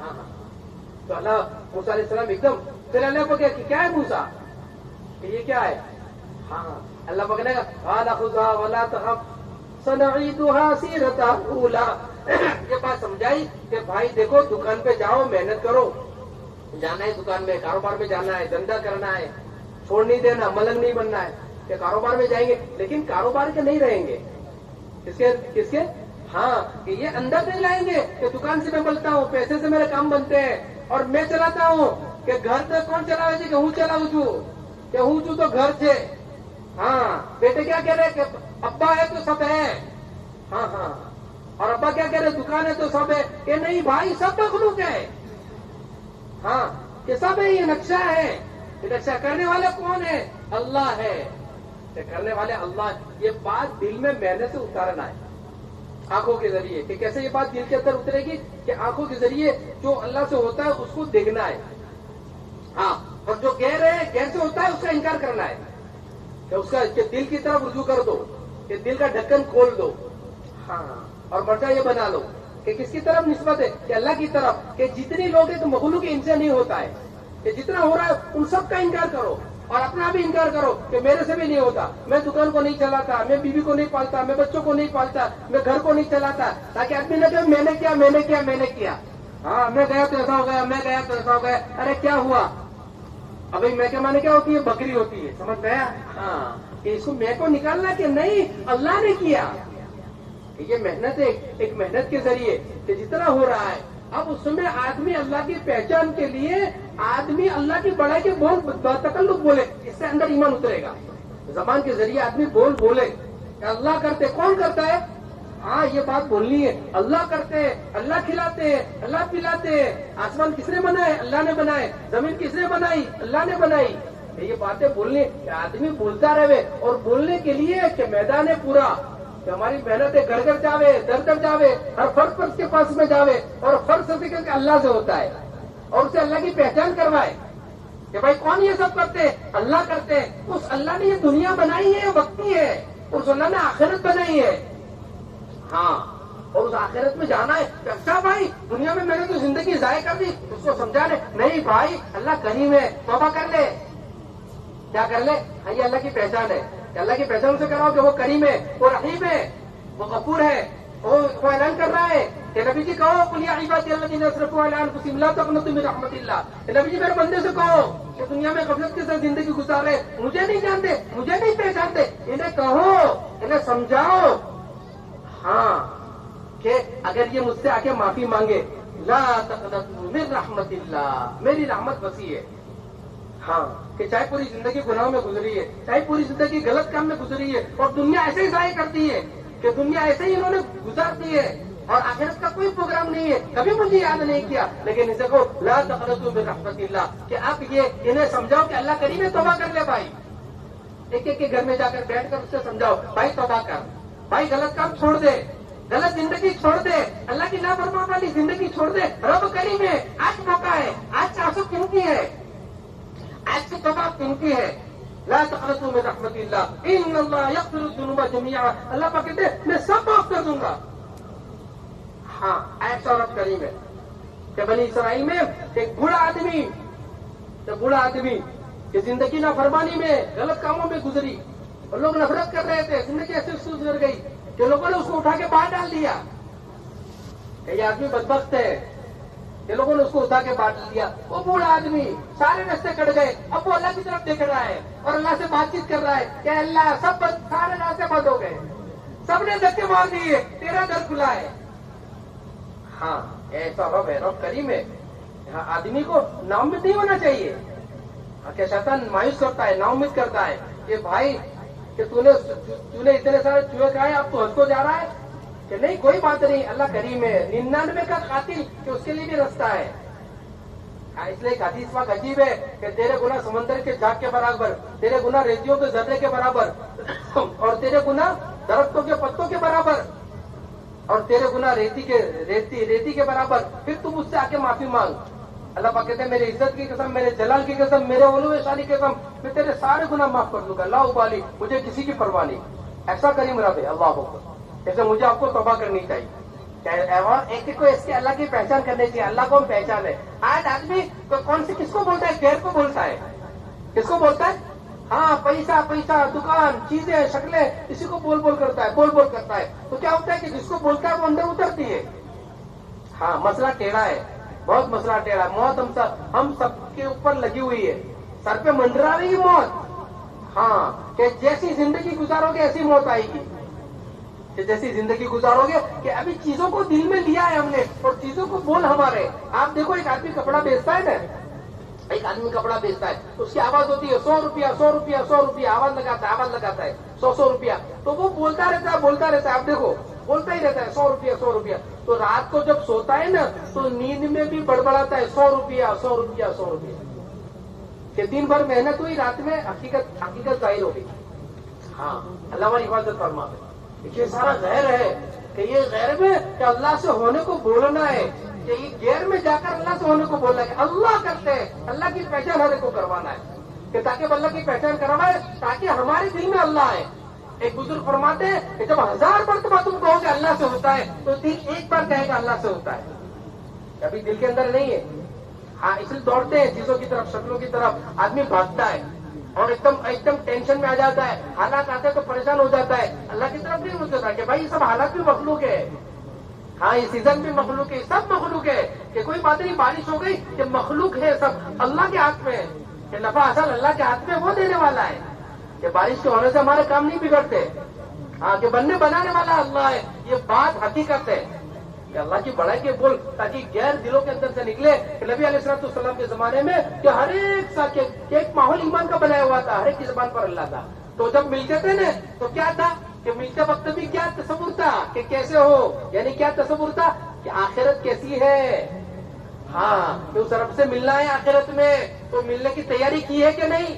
ہاں ہاں تو اللہ موسیٰ علیہ السلام ایک دم پھر اللہ کو کیا ہے موسیٰ کہ یہ کیا ہے؟ ہاں اللہ پکڑے گا قال خذها ولا تخف سنعيدها سيرتها الاولى. یہ بات سمجھائی کہ بھائی دیکھو دکان پہ جاؤ محنت کرو, جانا ہے دکان میں, کاروبار میں جانا ہے, دھندا کرنا ہے, چھوڑ نہیں دینا, ملنگ نہیں بننا ہے کہ کاروبار میں جائیں گے لیکن کاروبار کے نہیں رہیں گے. کس کے ہاں کہ یہ اندر نہیں لائیں گے کہ دکان سے میں بولتا ہوں, پیسے سے میرے کام بنتے ہیں اور میں چلاتا ہوں کہ گھر تک کون چلا کہ ہوں چلاؤں چھو کہ ہوں چھو تو گھر سے. ہاں بیٹے کیا کہہ رہے کہ ابا ہے تو سب ہے. ہاں ہاں اور ابا کیا کہہ رہے دکان ہے تو سب ہے کہ نہیں بھائی سب مخلوق ہے. ہاں کہ سب ہے, یہ نقشہ ہے. یہ نقشہ کرنے والے کون ہے؟ اللہ ہے. کرنے والے اللہ. یہ بات دل میں محنت سے اتارنا ہے آنکھوں کے ذریعے. کہ کیسے یہ بات دل کے اندر اترے گی کہ آنکھوں کے ذریعے جو اللہ سے ہوتا ہے اس کو دیکھنا ہے. ہاں اور جو غیر ہے, غیر سے ہوتا ہے اس کا انکار کرنا ہے کہ اس کا کہ دل کی طرف رجوع کر دو, کہ دل کا ڈھکن کھول دو. ہاں اور مرجع یہ بنا لو کہ کس کی طرف نسبت ہے؟ کہ اللہ کی طرف. کہ جتنی لوگ ہیں تو مخلوق ان سے نہیں ہوتا ہے, کہ جتنا ہو رہا ہے ان سب کا انکار کرو اور اپنا بھی انکار کرو کہ میرے سے بھی نہیں ہوتا, میں دکان کو نہیں چلاتا, میں بیوی کو نہیں پالتا, میں بچوں کو نہیں پالتا, میں گھر کو نہیں چلاتا, تاکہ آدمی نہ کہ میں نے کیا میں نے کیا میں نے کیا. ہاں میں گیا تو ایسا ہو گیا, میں گیا تو ایسا ہو گیا. ارے کیا ہوا؟ ابھی میں کے مانے کیا ہوتی ہے؟ بکری ہوتی ہے. سمجھ گیا؟ ہاں کہ اس کو میں کو نکالنا کہ نہیں اللہ نے کیا. یہ محنت ہے, ایک محنت کے ذریعے کہ جتنا ہو رہا ہے. اب اس میں آدمی اللہ کی پہچان کے لیے آدمی اللہ کی بڑائی کے بول تکلف بولے, اس سے اندر ایمان اترے گا. زبان کے ذریعے آدمی بولے کہ اللہ کرتے. کون کرتا ہے؟ ہاں یہ بات بولنی ہے. اللہ کرتے ہیں, اللہ کھلاتے ہیں, اللہ پلاتے ہیں. آسمان کس نے بنائے؟ اللہ نے بنائے. زمین کس نے بنائی؟ اللہ نے بنائی. یہ باتیں بولنی کہ آدمی بولتا رہے اور بولنے کے لیے کہ میدان ہے پورا, کہ ہماری محنت ہے گھر گھر جاوے, در در جاوے, ہر فرد فرد کے پاس میں جاوے اور فرد سے کہ اللہ سے ہوتا ہے اور اسے اللہ کی پہچان کروائے کہ بھائی کون یہ سب کرتے ہیں؟ اللہ کرتے ہیں. اس اللہ نے یہ دنیا بنائی ہے, وقتی ہے. اس اللہ نے آخرت بنائی ہے. ہاں اور اس آخرت میں جانا ہے. اچھا بھائی دنیا میں میں نے تو زندگی ضائع کر دی, اس کو سمجھا لے. نہیں بھائی اللہ کریم ہے, توبہ کر لے. کیا کر لے؟ ہاں یہ اللہ کی پہچان ہے کہ اللہ کی پہچان سے کراؤ کہ وہ کریم ہے, وہ رحیم ہے, وہ غفور ہے. وہ اعلان کر رہا ہے کہ نبی جی کہو قل یا عبادی الذین اسرفوا علی انفسہم لا تقنطوا من رحمت اللہ. نبی جی میرے بندے سے کہو کہ دنیا میں غفلت کے ساتھ زندگی گزار رہے, مجھے نہیں جانتے, مجھے نہیں پہچانتے, انہیں کہو, انہیں سمجھاؤ. ہاں کہ اگر یہ مجھ سے آ کے معافی مانگے, لا تقنطوا من رحمت اللہ, میری رحمت وسیع ہے. ہاں کہ چاہے پوری زندگی گناہوں میں گزری ہے, چاہے پوری زندگی غلط کام میں گزری ہے اور دنیا ایسے ہی ضائع کرتی ہے کہ دنیا ایسے ہی انہوں نے گزارتی ہے اور آخرت کا کوئی پروگرام نہیں ہے, کبھی مجھے یاد نہیں کیا. لیکن اسے کو لا تقنطوا من رحمت اللہ کہ آپ یہ انہیں سمجھاؤ کہ اللہ کریم ہے, توبہ کر لے بھائی. ایک ایک کے گھر میں جا کر بیٹھ کر اس سے سمجھاؤ بھائی توبہ کر, بھائی غلط کام چھوڑ دے, غلط زندگی چھوڑ دے, اللہ کی نافرمانی والی زندگی چھوڑ دے. رب کریم ہے, آج موقع ہے, آج 400 قیمتی ہے, آج کی توبہ قیمتی ہے. لا تقنطوا من رحمت اللہ ان اللہ یغفر الذنوب جميعا. اللہ پاک کہتے ہیں میں سب معاف کر دوں گا. ہاں ایسا رب کریم ہے کہ بنی اسرائیل میں ایک بوڑھا آدمی کہ زندگی نافرمانی میں غلط کاموں میں گزری اور لوگ نفرت کر رہے تھے, زندگی ایسے گزر گئی کہ لوگوں نے اس کو اٹھا کے باہر ڈال دیا کہ یہ آدمی بدبخت ہے. یہ لوگوں نے اس کو اٹھا کے باہر ڈال دیا. وہ بوڑھا آدمی سارے راستے کٹ گئے, اب وہ اللہ کی طرف دیکھ رہا ہے اور اللہ سے بات چیت کر رہا ہے کہ اللہ سب سارے راستے بند ہو گئے, سب نے دھکے مار دیے, تیرا در کھلا ہے. ہاں ایسا رب ہے, رب کریم ہے. آدمی کو نا امید نہیں ہونا چاہیے. کہ شیطان مایوس کرتا ہے, نا امید کرتا ہے کہ بھائی کہ تو نے اتنے سارے چوہے کھائے, اب تو ہنس کو جا رہا ہے کہ نہیں کوئی بات نہیں, اللہ کریم ہے. 99 کا قاتل کہ اس کے لیے بھی رستہ ہے. اس لیے ایک حدیث پاک عجیب ہے کہ تیرے گناہ سمندر کے جھاگ کے برابر, تیرے گناہ ریتیوں کے ذرے کے برابر اور تیرے گناہ درختوں کے پتوں کے برابر اور تیرے گناہ ریتی کے برابر. پھر تم اس سے آ کے معافی مانگ. اللہ پاک کہتے ہیں میری عزت کی قسم, میرے جلال کی قسم, میرے علو شان کی قسم, میں تیرے سارے گناہ معاف کر دوں گا. لا ابالی, مجھے کسی کی پرواہ نہیں. ایسا کریم رب ہے اللہ اکبر. جیسے مجھے آپ کو توبہ کرنی چاہیے اور ایک کو اس کی اللہ کی پہچان کرنی چاہیے. اللہ کو ہم پہچان ہے. آج آدمی کون سے کس کو بولتا ہے؟ غیر کو بولتا ہے. کس کو بولتا ہے؟ ہاں پیسہ پیسہ، دکان، چیزیں، شکلیں، اسی کو بول بول کرتا ہے، بول بول کرتا ہے. تو کیا ہوتا ہے کہ جس کو بولتا ہے وہ اندر اترتی ہے. ہاں مسئلہ ٹیڑھا ہے، بہت مسئلہ ٹیڑھا ہے. موت ہم سب کے اوپر لگی ہوئی ہے، سر پہ منڈرا رہی ہے موت. ہاں کہ جیسی زندگی گزارو گے ایسی موت آئے گی. کہ جیسی زندگی گزارو گے کہ ابھی چیزوں کو دل میں لیا ہے ہم نے اور چیزوں کو بول ہمارے. آپ دیکھو ایک آدمی کپڑا بیچتا ہے نا، ایک آدمی کپڑا بیچتا ہے، اس کی آواز ہوتی ہے 100 روپیہ 100 روپیہ 100 روپیہ، آواز لگاتا ہے 100 روپیہ. تو وہ بولتا رہتا ہے. آپ دیکھو بولتا ہی رہتا ہے 100 روپیہ 100 روپیہ. تو رات کو جب سوتا ہے نا تو نیند میں بھی بڑبڑاتا ہے 100 روپیہ 100 روپیہ 100 روپیہ. کہ دن بھر محنت ہوئی، رات میں حقیقت ظاہر ہو گئی. ہاں اللہ ہماری حفاظت فرما. یہ سارا غیر ہے کہ یہ غیر میں کہ اللہ سے ہونے کو بولنا ہے، کہ یہ غیر میں جا کر اللہ سے ہونے کو بولنا ہے. اللہ کرتے ہیں، اللہ کی پہچان ہر ایک کو کروانا ہے کہ تاکہ اللہ کی پہچان کروائے، تاکہ ہمارے دل میں اللہ ہے. ایک بزرگ فرماتے ہیں کہ جب 1000 مرتبہ تم کہو کہ اللہ سے ہوتا ہے تو دل ایک بار کہے گا اللہ سے ہوتا ہے. ابھی دل کے اندر نہیں ہے. ہاں اس لیے دوڑتے ہیں چیزوں کی طرف، شکلوں کی طرف. آدمی بھاگتا ہے اور ایک دم ٹینشن میں آ جاتا ہے. حالات آتے ہیں تو پریشان ہو جاتا ہے. اللہ کی طرف نہیں ہوتا کہ بھائی یہ سب حالات بھی مخلوق ہے. ہاں یہ سیزن بھی مخلوق ہے، سب مخلوق ہے. کہ کوئی بات نہیں، بارش ہو گئی کہ مخلوق ہے، سب اللہ کے ہاتھ میں ہے. کہ نفع اصل اللہ کے ہاتھ میں وہ دینے والا ہے. کہ بارش کے ہونے سے ہمارے کام نہیں بگڑتے. ہاں کہ بنانے والا اللہ ہے. یہ بات حقیقت ہے کہ اللہ کی بڑائی کے بول تاکہ غیر دلوں کے اندر سے نکلے. کہ نبی علیہ السلام کے زمانے میں کہ ہر ایک ماحول ایمان کا بنایا ہوا تھا، ہر ایک کی زبان پر اللہ تھا. تو جب ملتے تھے نا تو کیا تھا کہ ملتے وقت بھی کیا تصور تھا کہ کیسے ہو، یعنی کیا تصور تھا کہ آخرت کیسی ہے. ہاں کہ اس رب سے ملنا ہے آخرت میں، تو ملنے کی تیاری کی ہے کہ نہیں.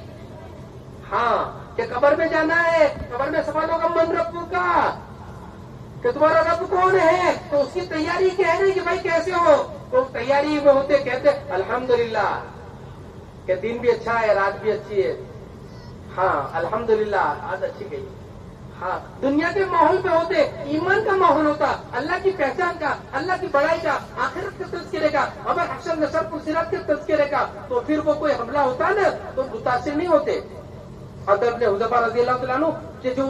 ہاں کہ قبر میں جانا ہے، قبر میں سوال ہوگا من رب کا، کہ تمہارا رب کون ہے. تو اس کی تیاری کیا ہے کہ بھائی کیسے ہو. تو تیاری میں ہوتے کہتے الحمدللہ کہ دن بھی اچھا ہے، رات بھی اچھی ہے. ہاں الحمدللہ آج اچھی گئی. ہاں دنیا کے ماحول میں ہوتے، ایمان کا ماحول ہوتا، اللہ کی پہچان کا، اللہ کی بڑائی کا، آخرت کے تذکرے کا، ابر حشر نشر پرسرات کے تذکرے کا. تو پھر وہ کوئی حملہ ہوتا نا تو متاثر نہیں ہوتے. حضرت حذیفہ رضی اللہ تعالیٰ عنہ کہ جو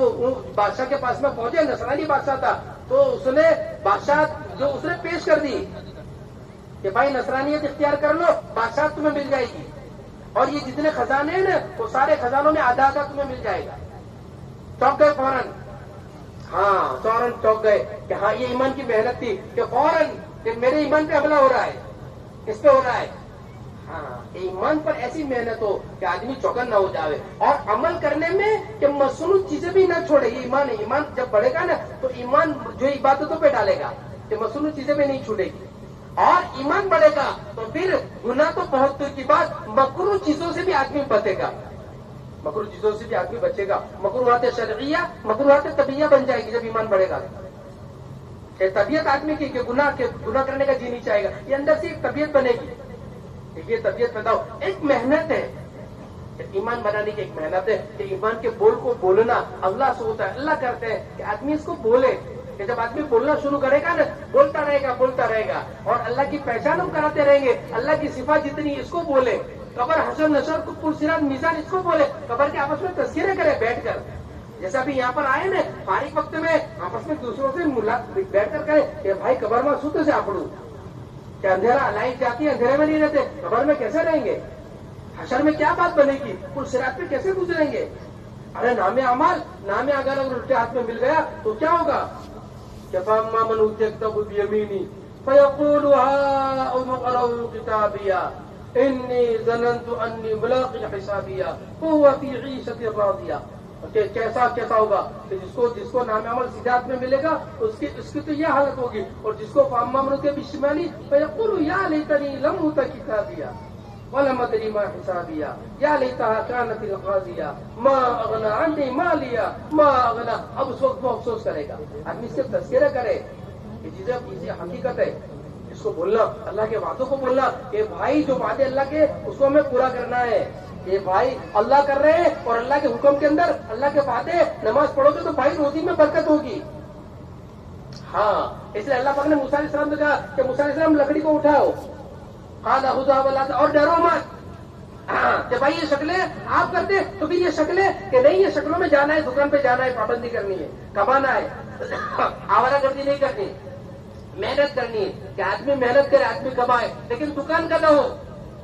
بادشاہ کے پاس میں پہنچے، نصرانی بادشاہ تھا، تو اس نے بادشاہ جو اس نے پیش کر دی کہ بھائی نصرانیت اختیار کر لو، بادشاہ تمہیں مل جائے گی، اور یہ جتنے خزانے ہیں نا وہ سارے خزانوں میں آدھا آدھا تمہیں مل جائے گا. چوک گئے فوراً. ہاں فوراً چوک گئے کہ ہاں یہ ایمان کی محنت تھی کہ فوراً کہ میرے ایمان پہ حملہ ہو رہا ہے، اس پہ ہو رہا ہے. ہاں ایمان پر ایسی محنت ہو کہ آدمی چوکن نہ ہو جاوے، اور عمل کرنے میں کہ مصنوع چیزیں بھی نہ چھوڑے. یہ ایمان ہے. ایمان جب بڑھے گا نا تو ایمان جو عبادتوں پہ ڈالے گا کہ مصنوع چیزیں بھی نہیں چھوڑے گی. اور ایمان بڑھے گا تو پھر گناہ تو بہت دور کی بات، مکروہ چیزوں سے بھی آدمی بچے گا. مکروہ چیزوں سے بھی آدمی بچے گا. مکروہات شرعیہ مکروہات طبیعیہ بن جائے گی جب ایمان بڑھے گا. طبیعت آدمی کی کہ گناہ کرنے کا جی نہیں چاہے گا، یہ اندر سے ایک طبیعت بنے گی. یہ طبیعت پیدا ہو، ایک محنت ہے. ایمان بنانے کی ایک محنت ہے کہ ایمان کے بول کو بولنا اللہ سے ہوتا ہے. اللہ کرتے ہیں کہ آدمی اس کو بولے. کہ جب آدمی بولنا شروع کرے گا نا بولتا رہے گا اور اللہ کی پہچان ہم کراتے رہیں گے. اللہ کی صفات جتنی اس کو بولے، قبر حشر نشر پرسرات میزان اس کو بولے، قبر کے آپس میں تذکرے کرے بیٹھ کر. جیسا ابھی یہاں پر آئے نا فارغ وقت میں آپس میں دوسروں سے بیٹھ کر کرے کہ بھائی قبر میں سوتے سے آپڑوں کہ اندھیرا لائٹ جاتی ہے، اندھیرے میں نہیں رہتے، قبر میں کیسے رہیں گے، حشر میں کیا بات بنے گی، پرسرات پہ کیسے گزریں گے. ارے نام اعمال، نام اگر الٹے ہاتھ میں مل گیا تو کیا ہوگا. فَأَمَّا مَنْ أُوتِيَ كِتَابَهُ بِيَمِينِهِ فَيَقُولُ هَاؤُمُ اقْرَءُوا كِتَابِيَهْ إِنِّي ظَنَنتُ أَنِّي مُلَاقٍ حِسَابِيَهْ فَهُوَ فِي عِيشَةٍ رَاضِيَةٍ. کیسا ہوگا کہ جس کو نام عمل سیدھے ہاتھ میں ملے گا اس کی تو یہ حالت ہوگی. اور جس کو فَأَمَّا مَنْ أُوتِيَ بِالشِّمَالِ فَيَقُولُ يَا لَيْتَنِي لَمْ أُوتَ كِتَابِيَهْ وَلَمْ أَدْرِ مَا حِسَابِيَهْ يَا لَيْتَهَا كَانَتِ الْقَاضِيَةَ مَا أَغْنَىٰ عَنِّي مَالِيَهْ مَا أَغْنَىٰ. اب اس وقت وہ افسوس کرے گا. آدمی سے تذکرہ کرے کہ چیزیں حقیقت ہے. اس کو بولنا، اللہ کے وعدوں کو بولنا کہ بھائی جو وعدے اللہ کے اس کو ہمیں پورا کرنا ہے. کہ بھائی اللہ کر رہے ہیں اور اللہ کے حکم کے اندر اللہ کے وعدے، نماز پڑھو گے تو بھائی روزی میں برکت ہوگی. ہاں اس لیے اللہ پاک نے موسیٰ علیہ السلام سے کہا کہ موسیٰ علیہ السلام لکڑی کو اٹھاؤ، قال خذوها ولا اور ڈرو مت. ہاں کہ بھائی یہ شکلیں آپ کرتے تو پھر یہ شکلیں کہ نہیں، یہ شکلوں میں جانا ہے، دکان پہ جانا ہے، پابندی کرنی ہے، کمانا ہے، آوارہ گردی نہیں کرنی، محنت کرنی ہے کہ آدمی محنت کرے، آدمی کمائے، لیکن دکان کا نہ ہو.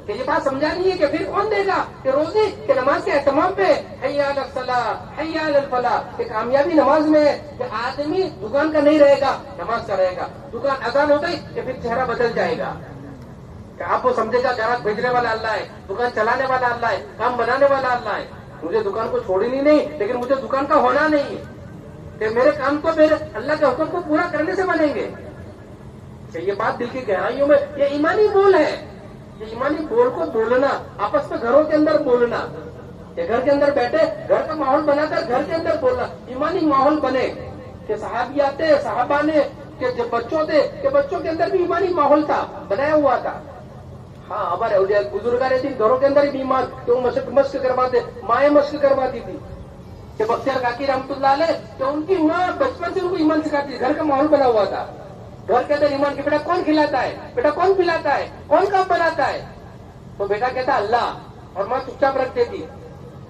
کہ یہ بات سمجھا نہیں ہے کہ پھر کون دے گا کہ روزی کہ نماز کے اہتمام پہ حی علی الصلاۃ حی علی الفلاح. کہ کامیابی نماز میں ہے کہ آدمی دکان کا نہیں رہے گا، نماز کا رہے گا. دکان اذان ہو گئی کہ پھر چہرہ بدل جائے گا کہ آپ کو سمجھے گا گراہک بھیجنے والا اللہ ہے، دکان چلانے والا اللہ ہے، کام بنانے والا اللہ ہے. مجھے دکان کو چھوڑنی نہیں، لیکن مجھے دکان کا ہونا نہیں ہے کہ میرے کام کو میرے اللہ کے حکم کو پورا کرنے سے بنیں گے. کہ یہ بات دل کی گہرائیوں میں، یہ ایمانی بول ہے. یہ ایمانی بول کو بولنا، آپس میں گھروں کے اندر بولنا، کہ گھر کے اندر بیٹھے گھر کا ماحول بنا کر گھر کے اندر بولنا، ایمانی ماحول بنے. کہ صحابی آتے، صحابہ نے کہ جب بچوں تھے کہ بچوں کے اندر بھی ایمانی ماحول تھا، بنایا ہوا تھا. ہاں ہمارے بزرگ رہتی گھروں کے اندر بھی ایمان کہ وہ مشق کرواتے، مائیں مشق کرواتی تھی. کہ بختیار کاکی رحمۃ اللہ علیہ کہ ان کی ماں بچپن سے ان کو ایمان سکھاتی تھی. گھر کا ماحول بنا ہوا تھا، گھر کے اندر ایمان کہ بیٹا کون کھلاتا ہے، بیٹا کون پلاتا ہے، کون کام بناتا ہے. تو بیٹا کہتا اللہ، اور ماں چپ چاپ رکھتی تھی.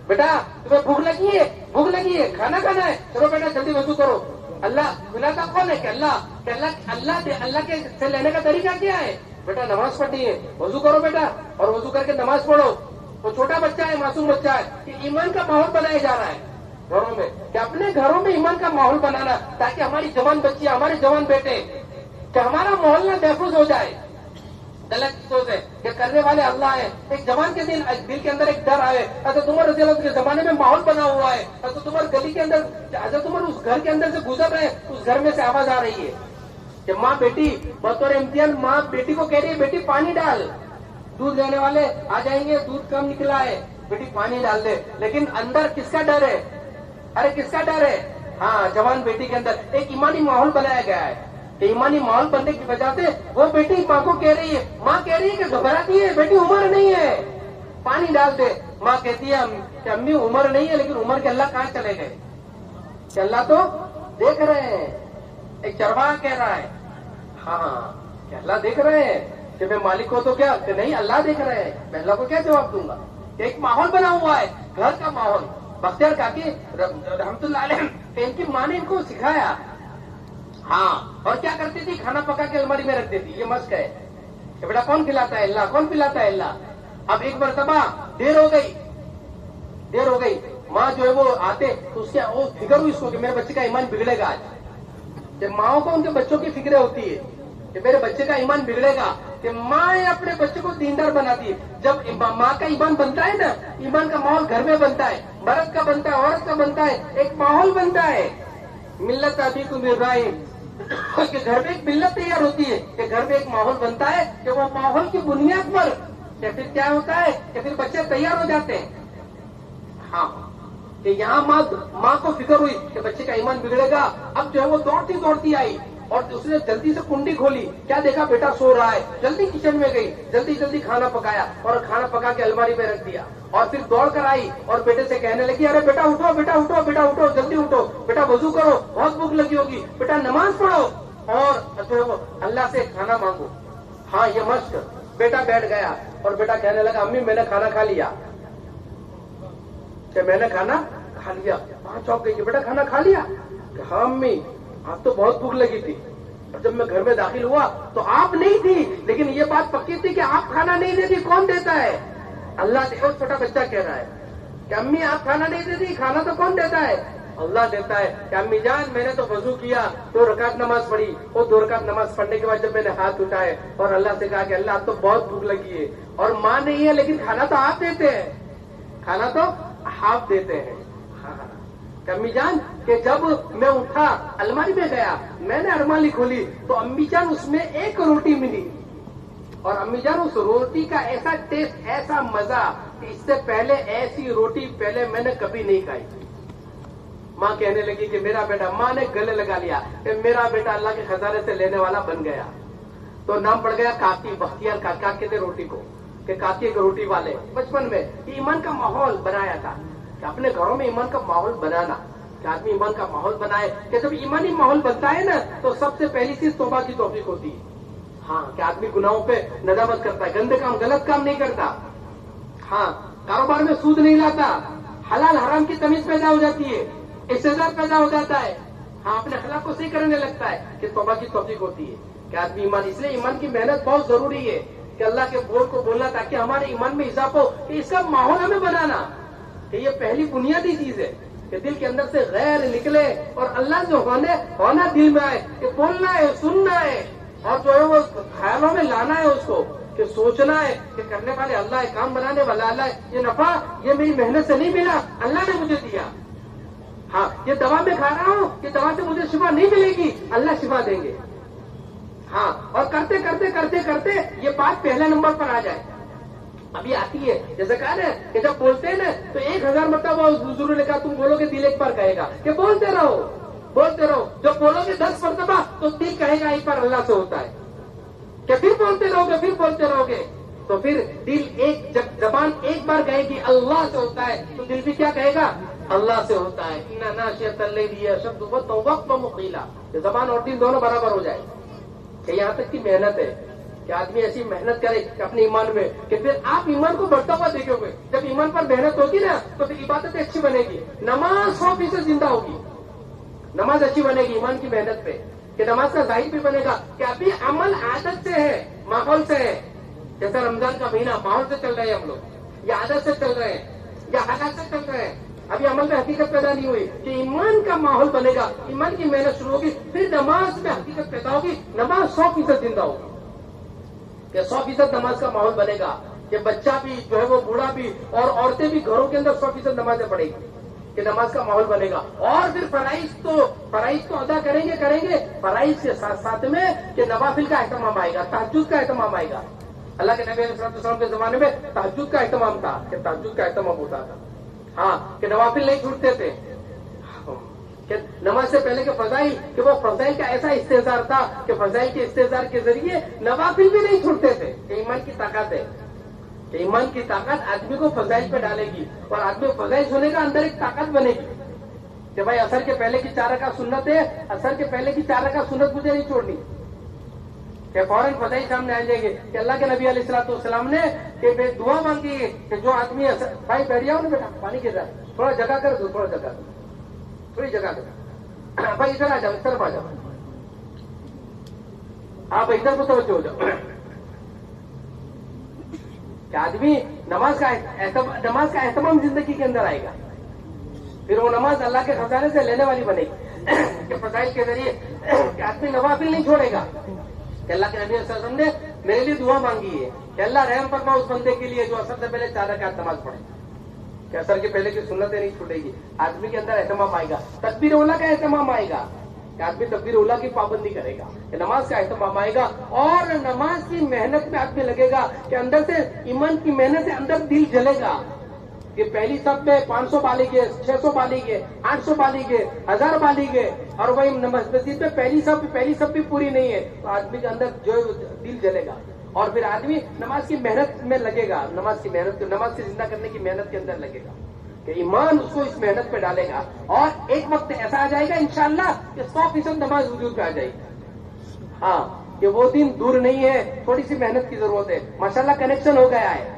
بیٹا تمہیں بھوک لگی ہے، بھوک لگی ہے، کھانا کھانا ہے، چلو بیٹا جلدی وضو کرو. اللہ پلاتا کون ہے کہ اللہ، کہ اللہ کے سے لینے کا طریقہ کیا ہے؟ بیٹا نماز پڑھنی ہے، وضو کرو بیٹا، اور وضو کر کے نماز پڑھو. وہ چھوٹا بچہ ہے، معصوم بچہ ہے. کہ ایمان کا ماحول بنایا جا رہا ہے گھروں میں، کہ اپنے گھروں میں ایمان کا ماحول بنانا تاکہ ہماری جوان بچیاں، ہمارے جوان بیٹے، کہ ہمارا محلہ محفوظ ہو جائے. غلط سوچ ہے کہ کرنے والے اللہ ہے. ایک جوان کے دل کے اندر ایک ڈر آئے. حضرت عمر رضی اللہ عنہ کے زمانے میں ماحول بنا ہوا ہے. حضرت عمر گلی کے اندر، حضرت عمر اس گھر کے اندر سے گزر رہے ہیں، اس گھر میں سے آواز آ رہی ہے کہ ماں بیٹی بطور امتحان، ماں بیٹی کو کہہ رہی ہے بیٹی پانی ڈال، دودھ لینے والے آ جائیں گے، دودھ کم نکلا ہے، بیٹی پانی ڈال دے. لیکن اندر کس کا ڈر ہے؟ ارے کس کا ڈر ہے؟ ہاں جوان بیٹی کے اندر ایک ایمانی ماحول بنایا گیا ہے. کہ ایمانی ماحول بننے کی وجہ سے وہ بیٹی ماں کو کہہ رہی ہے، ماں کہہ رہی ہے کہ گھبراتی ہے، بیٹی عمر نہیں ہے، پانی ڈال دے. ماں کہتی ہے کہ امی عمر نہیں ہے، لیکن عمر کے اللہ کہاں چلے گئے؟ کہ اللہ تو دیکھ رہے ہیں. ایک چرواہا کہہ رہا ہے ہاں کہ اللہ دیکھ رہے ہیں. کہ میں مالک ہو تو کیا، کہ نہیں اللہ دیکھ رہے ہیں، میں اللہ کو کیا جواب دوں گا؟ ایک ماحول بنا ہوا ہے، گھر کا ماحول. بختیار کاکی رحمت اللہ علیہ کہ ان کی ماں نے ان کو سکھایا. ہاں اور کیا کرتی تھی؟ کھانا پکا کے الماری میں رکھ دیتی. یہ مشق ہے کہ بیٹا کون کھلاتا ہے؟ اللہ. کون پلاتا ہے؟ اللہ. اب ایک مرتبہ دیر ہو گئی، ماں جو ہے وہ آتے تو اس کے وہ فکر ہوئی اس کو کہ میرے بچے کا ایمان بگڑے گا آج. کہ ماؤں کو ان کے بچوں کی فکریں ہوتی ہے کہ میرے بچے کا ایمان بگڑے گا. کہ ماں اپنے بچے کو دیندار بناتی ہے. جب ماں کا ایمان بنتا ہے نا، ایمان کا ماحول گھر میں بنتا ہے، مرد کا بنتا ہے، عورت کا بنتا ہے، ایک ماحول بنتا ہے. ملت ابیکم ابراہیم کہ گھر میں ایک ملت تیار ہوتی ہے، کہ گھر میں ایک ماحول بنتا ہے کہ وہ ماحول کی بنیاد پر کہ پھر کیا ہوتا ہے کہ پھر بچے تیار ہو جاتے ہیں. ہاں کہ یہاں ماں کو فکر ہوئی کہ بچے کا ایمان بگڑے گا. اب جو ہے وہ دوڑتی آئی اور اس نے جلدی سے کنڈی کھولی. کیا دیکھا؟ بیٹا سو رہا ہے. جلدی کچن میں گئی، جلدی کھانا پکایا اور کھانا پکا کے الماری میں رکھ دیا. اور پھر دوڑ کر آئی اور بیٹے سے کہنے لگی ارے بیٹا اٹھو، بیٹا اٹھو، بیٹا اٹھو، جلدی اٹھو، بیٹا وضو کرو، بہت بھوک لگی ہوگی، بیٹا نماز پڑھو اور جو ہے وہ اللہ سے کھانا مانگو. ہاں یہ مشق. بیٹا بیٹھ گیا اور بیٹا کہنے لگا امی میں نے کھانا کھا لیا. کہ میں نے کھانا کھا لیا. وہاں چوک گئی کہ بیٹا کھانا کھا لیا؟ کہ ہاں امی آپ تو بہت بھوک لگی تھی، اور جب میں گھر میں داخل ہوا تو آپ نہیں تھی، لیکن یہ بات پکی تھی کہ آپ کھانا نہیں دیتی. کون دیتا ہے؟ اللہ. دیکھو چھوٹا بچہ کہہ رہا ہے کہ امی آپ کھانا نہیں دیتی، کھانا تو کون دیتا ہے؟ اللہ دیتا ہے. کہ امی جان میں نے تو وضو کیا، 2 رکعت نماز پڑھی، وہ 2 رکعت نماز پڑھنے کے بعد جب میں نے ہاتھ اٹھائے اور اللہ سے کہا کہ اللہ آپ تو بہت بھوک لگی ہے اور ماں نہیں ہے، لیکن کھانا تو آپ دیتے ہیں، کھانا تو آپ دیتے ہیں. کہ امی جان کہ جب میں اٹھا الماری میں گیا، میں نے الماری کھولی تو امی جان اس میں 1 روٹی ملی، اور امی جان اس روٹی کا ایسا ٹیسٹ، ایسا مزہ کہ اس سے پہلے ایسی روٹی پہلے میں نے کبھی نہیں کھائی. ماں کہنے لگی کہ میرا بیٹا، ماں نے گلے لگا لیا کہ میرا بیٹا اللہ کے خزانے سے لینے والا بن گیا. تو نام پڑ گیا کاکی. بختیار کاکا کہتے روٹی کو کہ کاکی کے روٹی والے. بچپن میں ایمان کا ماحول بنایا تھا کہ اپنے گھروں میں ایمان کا ماحول بنانا کہ آدمی ایمان کا ماحول بنائے، کہ جب ایمانی ماحول بنتا ہے نا تو سب سے پہلی چیز توبہ کی توفیق ہوتی ہے. ہاں، کہ آدمی گناہوں پہ ندامت کرتا ہے، گندے کام غلط کام نہیں کرتا. ہاں، کاروبار میں سود نہیں لاتا، حلال حرام کی تمیز پیدا ہو جاتی ہے، استعداد پیدا ہو جاتا ہے. ہاں، اپنے اخلاق کو صحیح کرنے لگتا ہے، کہ توبہ کی توفیق ہوتی ہے کہ آدمی ایمان. اس لیے ایمان کی محنت بہت ضروری ہے کہ اللہ کے بول کو بولنا تاکہ ہمارے ایمان میں اضافہ ہو، کہ اس کا ماحول ہمیں بنانا، کہ یہ پہلی بنیادی چیز ہے کہ دل کے اندر سے غیر نکلے اور اللہ جو ہونا دل میں آئے، کہ بولنا ہے، سننا ہے، اور جو ہے وہ خیالوں میں لانا ہے اس کو، کہ سوچنا ہے کہ کرنے والے اللہ ہے، کام بنانے والا اللہ ہے. یہ نفع یہ میری محنت سے نہیں ملا، اللہ نے مجھے دیا. ہاں، یہ دوا میں کھا رہا ہوں، یہ دوا سے مجھے شفا نہیں ملے گی، اللہ شفا دیں گے. ہاں، اور کرتے کرتے کرتے کرتے یہ بات پہلے نمبر پر آ جائے. ابھی آتی ہے، جیسے کہا نا کہ جب بولتے ہیں نا تو 1000 مرتبہ ضرور نے کہا تم بولو گے دل ایک بار کہے گا، کہ بولتے رہو بولتے رہو. جب بولو گے 10 مرتبہ تو دل کہے گا ایک بار اللہ سے ہوتا ہے، کہ پھر بولتے رہو گے، پھر بولتے رہو گے تو پھر دل جب زبان ایک بار کہے گی اللہ سے ہوتا ہے تو دل بھی کیا کہے گا؟ اللہ سے ہوتا ہے. اِنَّا نَاشِئَةَ اللَّيْلِ شبد وقت مقیلا، کہ زبان اور دل دونوں برابر ہو جائے. کہ یہاں تک کی محنت ہے کہ آدمی ایسی محنت کرے کہ اپنے ایمان میں، کہ پھر آپ ایمان کو بڑھتا ہوا دیکھو گے. جب ایمان پر محنت ہوگی نا تو پھر عبادت اچھی بنے گی، نماز 100% زندہ ہوگی، نماز اچھی بنے گی ایمان کی محنت پہ. کہ نماز کا ظاہر بھی بنے گا کہ ابھی عمل عادت سے ہے، ماحول سے ہے. جیسا رمضان کا مہینہ ماحول سے چل رہے ہیں ہم لوگ، یا عادت سے چل رہے ہیں، یا حالات سے چل رہے ہیں، ابھی عمل میں حقیقت پیدا نہیں ہوئی. کہ ایمان کا ماحول بنے گا، ایمان کی محنت شروع ہوگی، پھر نماز میں حقیقت پیدا ہوگی، نماز 100% زندہ ہوگی. کہ 100% نماز کا ماحول بنے گا، کہ بچہ بھی جو ہے وہ بوڑھا بھی اور عورتیں بھی گھروں کے اندر 100% نمازیں پڑھیں گی، کہ نماز کا ماحول بنے گا. اور پھر فرائض تو ادا کریں گے، فرائض کے ساتھ ساتھ میں کہ نوافل کا اہتمام آئے گا، تہجد کا اہتمام آئے گا. اللہ کے نبی علیہ السلام کے زمانے میں تہجد کا اہتمام تھا، کہ تہجد کا اہتمام ہوتا تھا. ہاں، کہ نوافل نہیں چھوٹتے تھے. کہ نماز سے پہلے کے فضائل، کہ وہ فضائل کا ایسا استحضار تھا کہ فضائل کے استحضار کے ذریعے نوافل بھی نہیں چھوٹتے تھے. کہ ایمان کی طاقت ہے، کہ ایمان کی طاقت آدمی کو فضائل پہ ڈالے گی، اور آدمی فضائل سنے کا اندر ایک طاقت بنے گی کہ بھائی اثر کے پہلے کی 4 رکعت سنت ہے، اثر کے پہلے کی 4 رکعت سنت مجھے نہیں چھوڑنی. کہ فوراً فضائل سامنے آ جائیں گے. کہ اللہ کے نبی علیہ السلام نے کہ دعا مانگی ہے کہ جو آدمی بھائی بیٹھ جاؤ نا بیٹا، پانی گر رہا ہے، تھوڑا جگہ کر دو، تھوڑا جگہ دو، تھوڑی جگہ دو بھائی، ادھر آ جاؤ، اس طرف آ جاؤ، آپ ادھر کو توجہ ہو جاؤ. کہ آدمی نماز کا اہتمام زندگی کے اندر آئے گا، پھر وہ نماز اللہ کے خزانے سے لینے والی بنے گی. کہ فضائل کے ذریعے کہ آدمی نوافل نہیں چھوڑے گا. کہ اللہ کے نبی صلی اللہ علیہ وسلم نے میرے لیے دعا مانگی ہے کہ اللہ رحم فرما اس بندے کے لیے جو اثر سے پہلے 4 رکعت نماز پڑھے، کہ اثر کے پہلے کی سنتیں نہیں چھوٹے گی. آدمی کے اندر اہتمام آئے گا، تکبیر اولیٰ کا اہتمام آئے گا، کہ آدمی تکبیر اولیٰ کی پابندی کرے گا، کہ نماز کا اہتمام آئے گا. اور نماز کی محنت میں آدمی لگے گا، کہ اندر سے ایمان کی محنت سے اندر دل جلے گا. کہ پہلی سب میں 500 بالی گئے، 600 بالی گئے، 800 بالی گئے، 1000 بالی گئے، اور وہی مسجد میں پہلی سب بھی پوری نہیں ہے، تو آدمی کے اندر جو دل جلے گا. اور پھر آدمی نماز کی محنت میں لگے گا، نماز سے زندہ کرنے کی محنت کے اندر لگے گا، کہ ایمان اس کو اس محنت پہ ڈالے گا. اور ایک وقت ایسا آ جائے گا انشاءاللہ کہ 100% نماز وجود پہ آ جائے گی. ہاں، کہ وہ دن دور نہیں ہے، تھوڑی سی محنت کی ضرورت ہے. ماشاءاللہ کنیکشن ہو گیا ہے،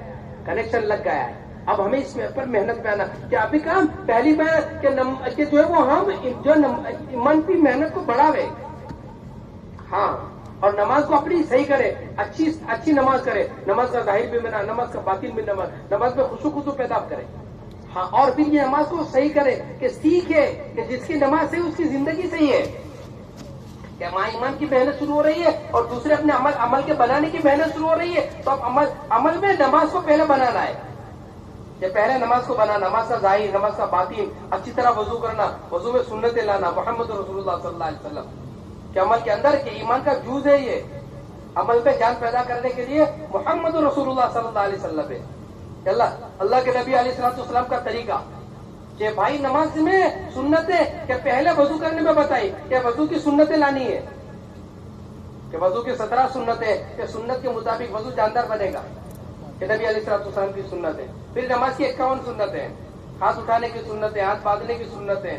کنیکشن لگ گیا ہے. اب ہمیں اس پر محنت پہ آنا. کہ ابھی کام پہلی بار کہ جو ہے وہ ہم جو ایمان کی محنت کو بڑھاوے، ہاں، اور نماز کو اپنی صحیح کرے، اچھی نماز کرے، نماز کا ظاہر بھی بنا، نماز کا باطن بھی، نماز میں خشوع پیدا کرے. ہاں، اور پھر یہ نماز کو صحیح کرے، کہ سیکھے کہ جس کی نماز صحیح اس کی زندگی صحیح ہے. کہ ہمارا ایمان کی محنت شروع ہو رہی ہے اور دوسرے اپنے عمل کے بنانے کی محنت شروع ہو رہی ہے، تو اب عمل میں نماز کو پہلے بنانا ہے. کہ پہلے نماز کو بنا، نماز کا ظاہر، نماز کا باطن، اچھی طرح وضو کرنا، وضو میں سنتیں لانا، محمد رسول اللہ صلی اللہ علیہ وسلم کے عمل کے اندر کہ ایمان کا جوز ہے. یہ عمل پہ جان پیدا کرنے کے لیے محمد رسول اللہ صلی اللہ علیہ وسلم ہے. کہ اللہ کے نبی علیہ السلام کا طریقہ کہ بھائی نماز میں سنتیں کہ پہلے وضو کرنے میں بتائی کہ وضو کی سنتیں لانی ہے، کہ وضو کی 17 سنتیں، کہ سنت کے مطابق وضو جاندار بنے گا، کہ نبی علیہ السلام کی سنت ہے. پھر نماز کی 51 سنتیں، ہاتھ اٹھانے کی سنتیں، ہاتھ باندھنے کی سنتیں،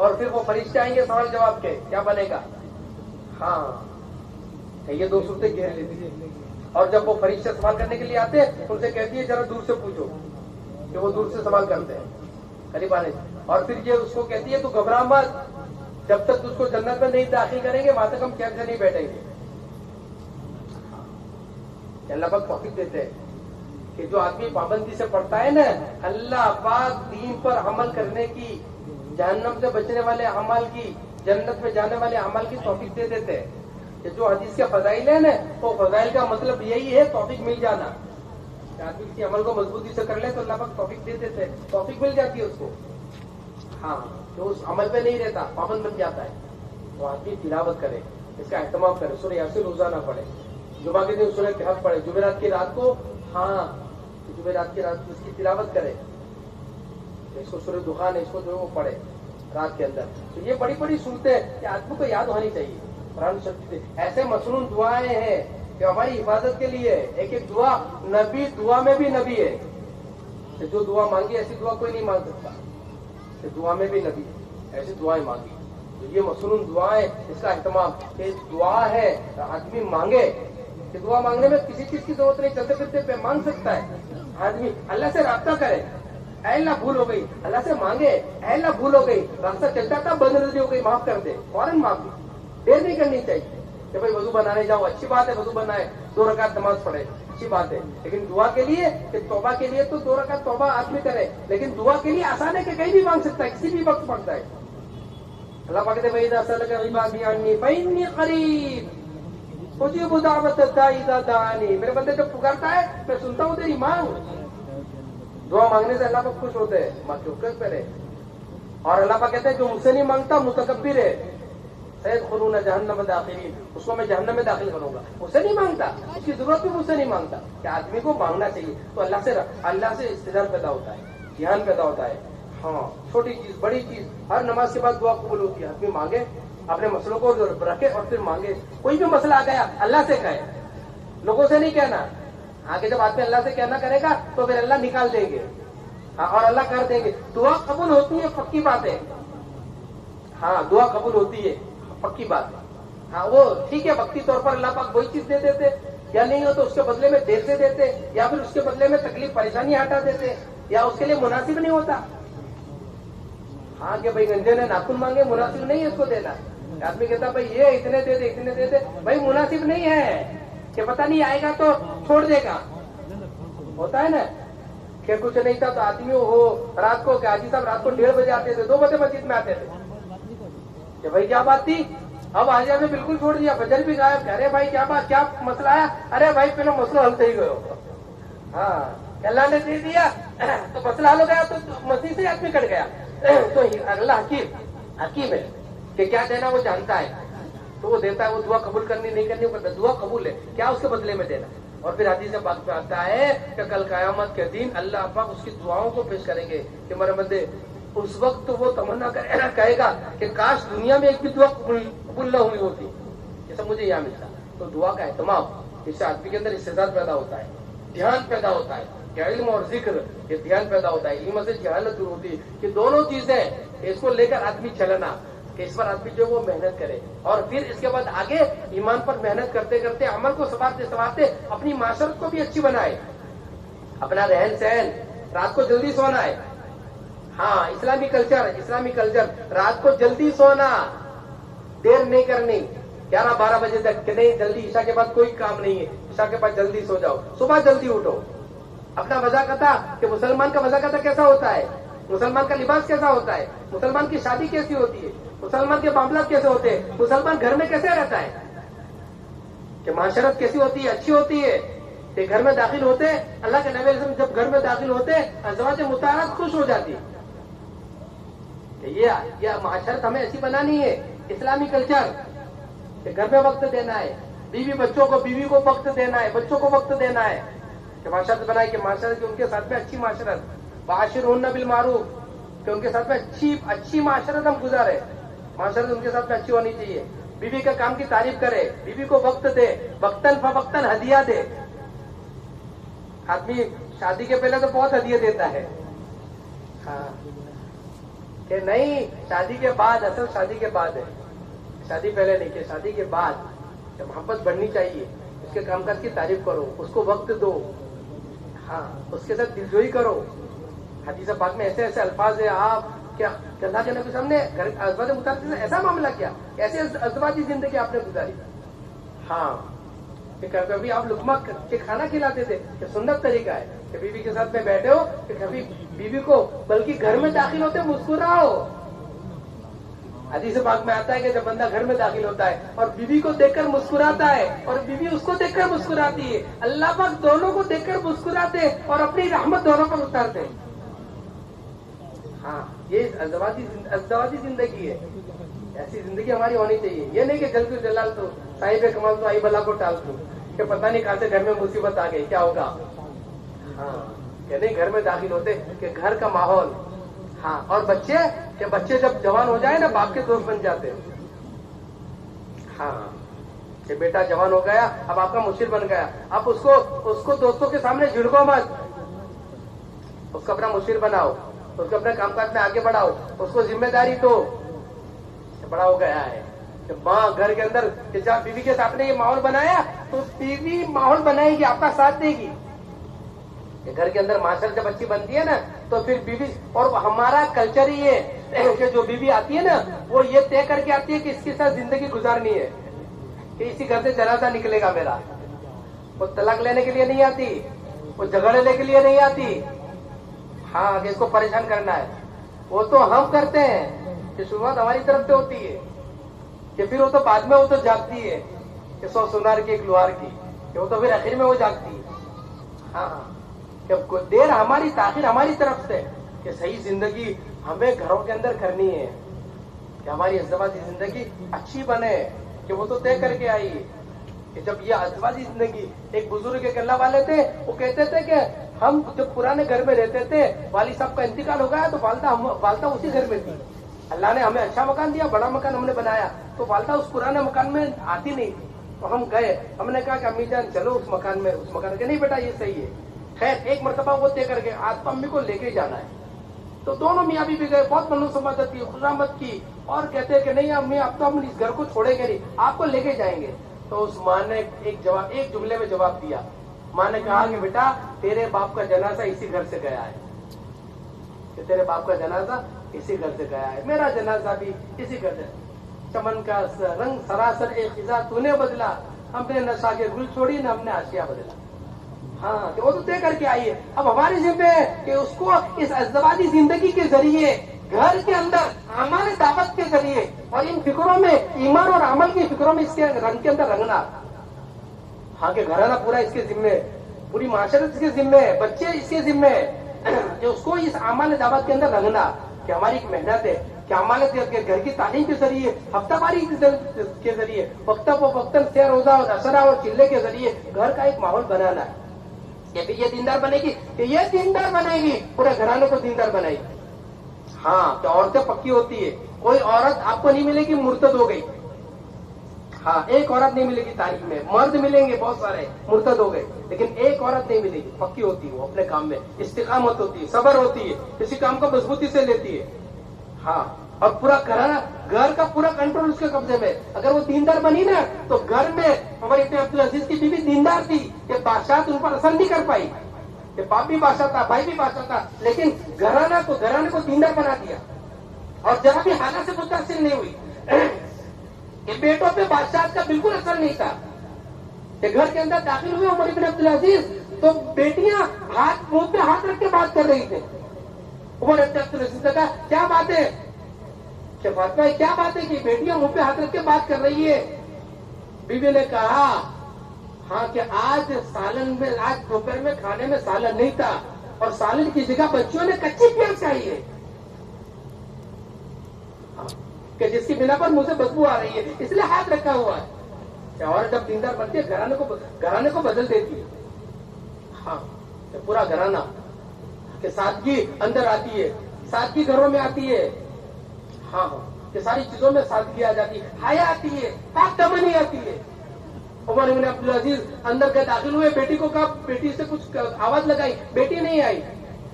اور پھر وہ فرشتے آئیں گے سوال جواب کے، کیا بنے گا؟ ہاں یہ 2 صورتیں گھیر لیتی ہے. اور جب وہ فرشتے سوال کرنے کے لیے آتے ہیں ان سے کہتی ہے ذرا دور سے پوچھو، کہ وہ دور سے سوال کرتے ہیں قریب آنے سے. اور پھر یہ اس کو کہتی ہے تو گھبرا مت، جب تک تجھ کو جنت میں نہیں داخل کریں گے وہاں تک ہم چین سے نہیں بیٹھیں گے. اللہ پاک توفیق دیتے ہیں کہ جو آدمی پابندی سے پڑھتا ہے نا، اللہ پاک دین پر عمل کرنے کی، جہنم سے بچنے والے عمل کی، جنت میں جانے والے عمل کی توفیق دے دیتے ہیں. کہ جو حدیث کے فضائل ہیں نا، تو فضائل کا مطلب یہی ہے توفیق مل جانا. کہ آدمی کسی عمل کو مضبوطی سے کر لے تو اللہ پاک توفیق دے دیتے ہیں، توفیق مل جاتی ہے اس کو. ہاں جو اس عمل پہ نہیں رہتا پابند بن جاتا ہے. تو آدمی تلاوت کرے، اس کا اہتمام کرے، سورہ یاسین روزانہ پڑھے، جمعہ کے دن سورہ کہف پڑھے، جمعرات کی رات کو جمعرات کی رات اس کی تلاوت کرے. اس کو سورہ دخان ہے، اس کو جو وہ پڑھے رات کے اندر. تو یہ بڑی بڑی صورتیں کہ آدمی کو یاد ہونی چاہیے. قرآن شریف ایسے مصنون دعائیں ہیں کہ ہماری حفاظت کے لیے. ایک ایک دعا نبی، دعا میں بھی نبی ہے. کہ جو دعا مانگی ایسی دعا کوئی نہیں مانگ سکتا، کہ دعا میں بھی نبی ایسی دعائیں مانگی. تو یہ مصنون دعائیں، اس کا اہتمام کہ دعا ہے آدمی مانگے. کہ دعا مانگنے میں کسی چیز کی ضرورت نہیں، چلتے پھرتے پہ مانگ سکتا ہے آدمی. اللہ سے رابطہ کرے، اے اللہ بھول ہو گئی، اللہ سے مانگے، اے اللہ بھول ہو گئی، راستہ چلتا تھا بند ردی ہو گئی، معاف کر دے، فوراً معاف دے. دیر نہیں کرنی چاہیے. کہ بھائی وضو بنانے جاؤ، اچھی بات ہے، وضو بنائے، 2 رکعت نماز پڑھے، اچھی بات ہے. لیکن دعا کے لیے، کہ توبہ کے لیے تو 2 رکعت توبہ آدمی کرے. لیکن دعا کے لیے آسان ہے کہ کہیں بھی مانگ سکتا ہے، کسی بھی وقت مانگتا ہے. اللہ پاک کہتے ہیں وَإِذَا سَأَلَكَ عِبَادِي عَنِّي فَإِنِّي قَرِيبٌ أُجِيبُ دَعْوَةَ الدَّاعِ إِذَا دَعَانِ. میرے بندے جب پکارتا ہے میں سنتا ہوں تیری مانگ. دعا مانگنے سے اللہ پاک خوش ہوتے ہیں، ماں کے حقوق پہلے. اور اللہ پاک کہتے ہیں جو مجھ سے نہیں مانگتا متکبر ہے، سيدخلون جہنم داخلین، اس کو میں جہنم میں داخل کروں گا. مجھ سے نہیں مانگتا، اس کی ضرورت بھی مجھ سے نہیں مانگتا. کہ آدمی کو مانگنا چاہیے. تو اللہ سے استدار پیدا ہوتا ہے، دھیان پیدا ہوتا ہے. ہاں چھوٹی چیز بڑی چیز، ہر نماز کے بعد دعا قبول ہوتی ہے. آدمی مانگے، اپنے مسئلوں کو رکھے اور پھر مانگے. کوئی بھی مسئلہ آ گیا اللہ سے کہے، لوگوں سے نہیں کہنا. آگے جب آدمی اللہ سے کہنا کرے گا تو پھر اللہ نکال دیں گے اور اللہ کر دیں گے. دعا قبول ہوتی ہے، پکی بات ہے. ہاں دعا قبول ہوتی ہے، پکی بات ہے. ہاں وہ ٹھیک ہے، وقتی طور پر اللہ پاک وہی چیز دے دیتے، یا نہیں ہو تو اس کے بدلے میں دیر سے دیتے، یا پھر اس کے بدلے میں تکلیف پریشانی ہٹا دیتے، یا اس کے لیے مناسب نہیں ہوتا. ہاں کہ بھائی گنجے نے ناخن مانگے، مناسب نہیں ہے اس کو دینا. آدمی کہتا بھائی یہ اتنے دے دے، اتنے دے دے، بھائی مناسب نہیں ہے. کہ پتہ نہیں آئے گا تو چھوڑ دے گا. ہوتا ہے نا کہ کچھ نہیں تھا تو آدمی ہو رات کو، کہ حاجی صاحب رات کو 1:30 بجے آتے تھے، 2 بجے مسجد میں آتے تھے. کہ بھائی کیا بات تھی؟ اب حاجی نے بالکل چھوڑ دیا، فجر بھی غائب. ارے بھائی کیا بات، کیا مسئلہ آیا؟ ارے بھائی پہلے مسئلہ حل ہی گئے. ہاں اللہ نے دے دیا تو مسئلہ حل ہو گیا، تو مسجد سے آدمی کٹ گیا. تو اللہ حکیم ہے کہ کیا دینا وہ جانتا ہے، تو وہ دیتا ہے. وہ دعا قبول کرنی نہیں کرنی وہ کرتا ہے. دعا قبول ہے، کیا اس کے بدلے میں دینا. اور پھر حدیث پاک میں آتا ہے کہ کل قیامت کے دن اللہ پاک اس کی دعاؤں کو پیش کریں گے. کہ میرے بندے اس وقت وہ تمنا کہے گا کہ کاش دنیا میں ایک بھی دعا قبول نہ ہوئی ہوتی، یہ سب مجھے یہاں ملتا. تو دعا کا اہتمام، اس سے آدمی کے اندر استعداد پیدا ہوتا ہے، دھیان پیدا ہوتا ہے. کہ علم اور ذکر، یہ دھیان پیدا ہوتا ہے. علم سے جہالت دور ہوتی ہے. کہ دونوں چیزیں اس کو لے کر آدمی چلنا، کہ اس پر آدمی جو وہ محنت کرے. اور پھر اس کے بعد آگے ایمان پر محنت کرتے کرتے، عمل کو سنوارتے سنوارتے اپنی معاشرت کو بھی اچھی بنائے. اپنا رہن سہن، رات کو جلدی سونا ہے. ہاں اسلامی کلچر، رات کو جلدی سونا، دیر نہیں کرنی. 11-12 بجے تک کہ نہیں جلدی، عشاء کے بعد کوئی کام نہیں ہے، عشاء کے بعد جلدی سو جاؤ، صبح جلدی اٹھو. اپنا وضاقتہ، کہ مسلمان کا وضاقتہ کیسا ہوتا ہے، مسلمان کا لباس کیسا ہوتا ہے، مسلمان کی شادی کیسی ہوتی ہے، مسلمان کے معاملات کیسے ہوتے ہیں، مسلمان گھر میں کیسے رہتا ہے، کہ معاشرت کیسی ہوتی ہے، اچھی ہوتی ہے. کہ گھر میں داخل ہوتے، اللہ کے نبی علیہ وسلم جب گھر میں داخل ہوتے ازواج مطہرات خوش ہو جاتی. یہ معاشرت ہمیں ایسی بنانی ہے. اسلامی کلچر، کہ گھر میں وقت دینا ہے، بیوی کو وقت دینا ہے، بچوں کو وقت دینا ہے. کہ معاشرت بنائے، کہ معاشرت ان کے ساتھ میں اچھی معاشرت، وعاشرہن بالمعروف، کہ ان کے ساتھ میں اچھی معاشرت ہم گزارے. معاشرت ان کے ساتھ میں اچھی ہونی چاہیے. بیوی کا کام کی تعریف کرے، بیوی کو وقت دے، وقتاً فوقتاً ہدیہ دے. آدمی شادی کے پہلے تو بہت ہدیہ دیتا ہے. ہاں کہ نہیں شادی کے بعد، اصل شادی کے بعد ہے، شادی پہلے نہیں کہ شادی کے بعد کہ محبت بڑھنی چاہیے، اس کے کام کاج کی تعریف کرو، اس کو وقت دو، ہاں اس کے ساتھ دلجوئی کرو. حدیث پاک میں ایسے ایسے الفاظ ہیں آپ کیا اللہ کے نبی صاحب نے ازواج مطالعہ سے ایسا معاملہ کیا، ایسے ازواجی زندگی آپ نے گزاری. ہاں کہ کبھی آپ لقمہ کے کھانا کھلاتے تھے کہ سنت طریقہ ہے کہ بیوی کے ساتھ میں بیٹھے ہو کہ کبھی بیوی کو بلکہ گھر میں داخل ہوتے مسکراؤ. حدیث پاک میں آتا ہے کہ جب بندہ گھر میں داخل ہوتا ہے اور بیوی کو دیکھ کر مسکراتا ہے اور بیوی اس کو دیکھ کر مسکراتی ہے، اللہ پاک دونوں کو دیکھ کر مسکراتے اور اپنی رحمت دونوں پر اتارتے. ہاں یہ ازدواجی زندگی ہے، ایسی زندگی ہماری ہونی چاہیے. یہ نہیں کہ جلد جلال تو صاحب کمال تو آئی بلا کو ٹال دوں کہ پتہ نہیں کہاں سے گھر میں مصیبت آ گئی کیا ہوگا. ہاں کہ نہیں گھر میں داخل ہوتے کہ گھر کا ماحول. ہاں اور بچے کہ بچے جب جوان ہو جائے نا باپ کے دوست بن جاتے. ہاں کہ بیٹا جوان ہو گیا اب آپ کا مشیر بن گیا، اب اس کو دوستوں کے سامنے جھڑکو مت، اس کو اپنا مشیر بناؤ، اس کو اپنے کام کاج میں آگے بڑھاؤ، اس کو ذمہ داری دو. بڑا ہو گیا ہے کہ ماں گھر کے اندر کہ جب بیوی کے ساتھ نے یہ ماحول بنایا تو بیوی ماحول بنائے گی، آپ کا ساتھ دے گی. کہ گھر کے اندر معاشرت جب اچھی بنتی ہے نا تو پھر بیوی، اور ہمارا کلچر ہی ہے کہ جو بیوی آتی ہے نا وہ یہ طے کر کے آتی ہے کہ اس کے ساتھ زندگی گزارنی ہے، کہ اسی گھر سے جنازہ نکلے گا میرا. وہ طلاق لینے کے لیے نہیں آتی، وہ جھگڑنے کے لیے نہیں آتی. ہاں کہ اس کو پریشان کرنا ہے، وہ تو ہم کرتے ہیں کہ شروعات ہماری طرف سے ہوتی ہے کہ پھر وہ تو بعد میں وہ تو جاگتی ہے کہ 100 سونار کی 1 لوہار کی، کہ وہ تو پھر آخر میں وہ جاگتی ہے. ہاں کہ دیر ہماری تاخیر ہماری طرف سے کہ صحیح زندگی ہمیں گھروں کے اندر کرنی ہے کہ ہماری ازدواجی زندگی اچھی بنے، کہ وہ تو طے کر کے آئی کہ جب یہ ازدواجی زندگی. ایک بزرگ ایک اللہ والے تھے، وہ کہتے تھے کہ ہم جب پرانے گھر میں رہتے تھے والد صاحب کا انتقال ہو گیا تو والدہ اسی گھر میں تھی. اللہ نے ہمیں اچھا مکان دیا، بڑا مکان ہم نے بنایا تو والدہ اس پرانے مکان میں آتی نہیں تھی. تو ہم گئے، ہم نے کہا کہ امی جان چلو اس مکان میں، اس مکان کے نہیں بیٹا یہ صحیح ہے. خیر ایک مرتبہ وہ طے کر کے آج تو امی کو لے کے جانا ہے تو دونوں میاں بیوی بھی گئے، بہت منو سماجت کی خوشامد کی اور کہتے ہیں کہ نہیں امی اب تو ہم اس گھر کو چھوڑیں گے نہیں، آپ کو لے کے جائیں گے. تو اس ماں نے ایک جملے میں جواب دیا. ماں نے کہا کہ بیٹا تیرے باپ کا جنازہ اسی گھر سے گیا ہے، کہ تیرے باپ کا جنازہ اسی گھر سے گیا ہے، میرا جنازہ بھی اسی گھر سے. چمن کا رنگ سراسر ایک خزاں تو نے بدلا، ہم نے نشا کے گل چھوڑی نہ ہم نے آشیا بدلا. ہاں کہ وہ تو طے کر کے آئی ہے. اب ہماری ذمہ ہے کہ اس کو اس ازدواجی زندگی کے ذریعے گھر کے اندر ہمارے دعوت کے ذریعے اور ان فکروں میں ایمان اور عمل کی فکروں میں اس کے رنگ کے اندر رنگنا. ہاں کہ گھرانہ پورا اس کے ذمے، پوری معاشرت اس کے ذمے ہے، بچے اس کے ذمے کہ اس کو اس اعمال دعوت کے اندر رنگنا کہ ہماری ایک محنت ہے کہ ہمارے گھر کی تعلیم کے ذریعے، ہفتہ واری کے ذریعے، وقتاً سیر روزہ اور اشرا اور چلے کے ذریعے گھر کا ایک ماحول بنانا ہے کہ یہ دیندار بنے گی، کہ یہ دیندار بنے گی پورے گھرانے کو دیندار بنائے گی. ہاں کہ عورتیں پکی ہوتی ہے، کوئی عورت آپ کو نہیں ملے گی مرتد ہو گئی. ہاں ایک عورت نہیں ملے گی تاریخ میں، مرد ملیں گے بہت سارے مرتد ہو گئے، لیکن ایک عورت نہیں ملے گی پکی ہوتی ہے، وہ اپنے کام میں استقامت ہوتی ہے، صبر ہوتی ہے، کسی کام کو مضبوطی سے لیتی ہے. ہاں اور پورا گھر کا پورا کنٹرول اس کے قبضے میں. اگر وہ دیندار بنی نا تو گھر میں ہمارے ابن عبدالعزیز کی بیوی دیندار تھی کہ بادشاہ ان پر اثر نہیں کر پائی، کہ باپ بھی بادشاہ تھا، بھائی بھی بادشاہ تھا، لیکن گھرانے کو دیندار بنا دیا اور ذرا بھی حالات سے متاثر نہیں ہوئی. کہ بیٹوں پہ بادشاہ کا بالکل اثر نہیں تھا کہ گھر کے اندر داخل ہوئے عمر ابن عبدالعزیز تو بیٹیاں منہ پہ ہاتھ رکھ کے بات کر رہی تھے. عمر ابن عبدالعزیز نے کہا کیا بات ہے کہ فاطمہ کیا بات ہے کہ بیٹیاں منہ پہ ہاتھ رکھ کے بات کر رہی ہے. بیوی نے کہا ہاں کہ آج دوپہر میں کھانے میں سالن نہیں تھا اور سالن کی جگہ بچوں نے کچی پیاز کھائی ہے کہ جس کی بنا پر مجھے بدبو آ رہی ہے اس لیے ہاتھ رکھا ہوا ہے. اور جب دیندار بنتی ہے گھرانے کو بدل دیتی ہے. ہاں پورا گھرانہ کہ سادگی اندر آتی ہے، سادگی گھروں میں آتی ہے. ہاں کہ ساری چیزوں میں سادگی آ جاتی ہے، حیا آتی ہے، پاک دمنی آتی ہے. عمر ابن عبدالعزیز اندر کے داخل ہوئے، بیٹی کو کہا، بیٹی سے کچھ آواز لگائی، بیٹی نہیں آئی.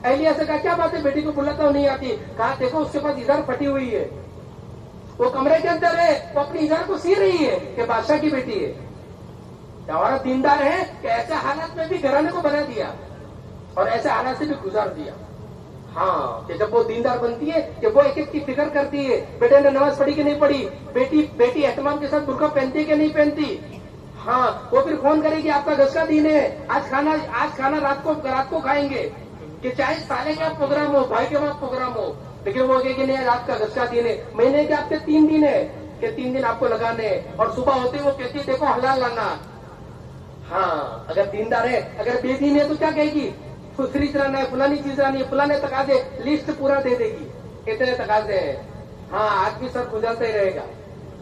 اہلیہ سے کہا کیا بات ہے بیٹی کو بلاتا ہوں نہیں آتی؟ کہا دیکھو اس کے پاس ازار پھٹی ہوئی ہے، وہ کمرے کے اندر ہے، وہ اپنی ازار کو سی رہی ہے کہ بادشاہ کی بیٹی ہے. عورت دیندار ہے کہ ایسے حالات میں بھی گھرانے کو بنا دیا اور ایسے حالات سے بھی گزار دیا. ہاں کہ جب وہ دیندار بنتی ہے کہ وہ ایک ایک کی فکر کرتی ہے، بیٹے نے نماز پڑھی کہ نہیں پڑھی، بیٹی اہتمام کے ساتھ برقع پہنتی ہے کہ نہیں پہنتی. ہاں وہ پھر فون کرے گی آپ کا گز کا دین ہے، آج کھانا رات کو کھائیں گے، کہ چاہے سالے کا پروگرام ہو، بھائی کے وہاں پروگرام ہو، لیکن وہ کہے کہ نہیں رات کا گز کا دین ہے. مہینے کے آپ کے 3 دن ہے کہ 3 دن آپ کو لگانے ہیں، اور صبح ہوتے وہ کہتی ہے دیکھو حلال لانا. ہاں اگر دیندار ہے، اگر بے دین ہے تو کیا کہے گی؟ فریج لانا ہے، فلانی چیز لانی ہے، فلانے تقاضے، لسٹ پورا دے دے گی، اتنے تقاضے ہیں. ہاں آج بھی سب گزرتا ہی رہے گا.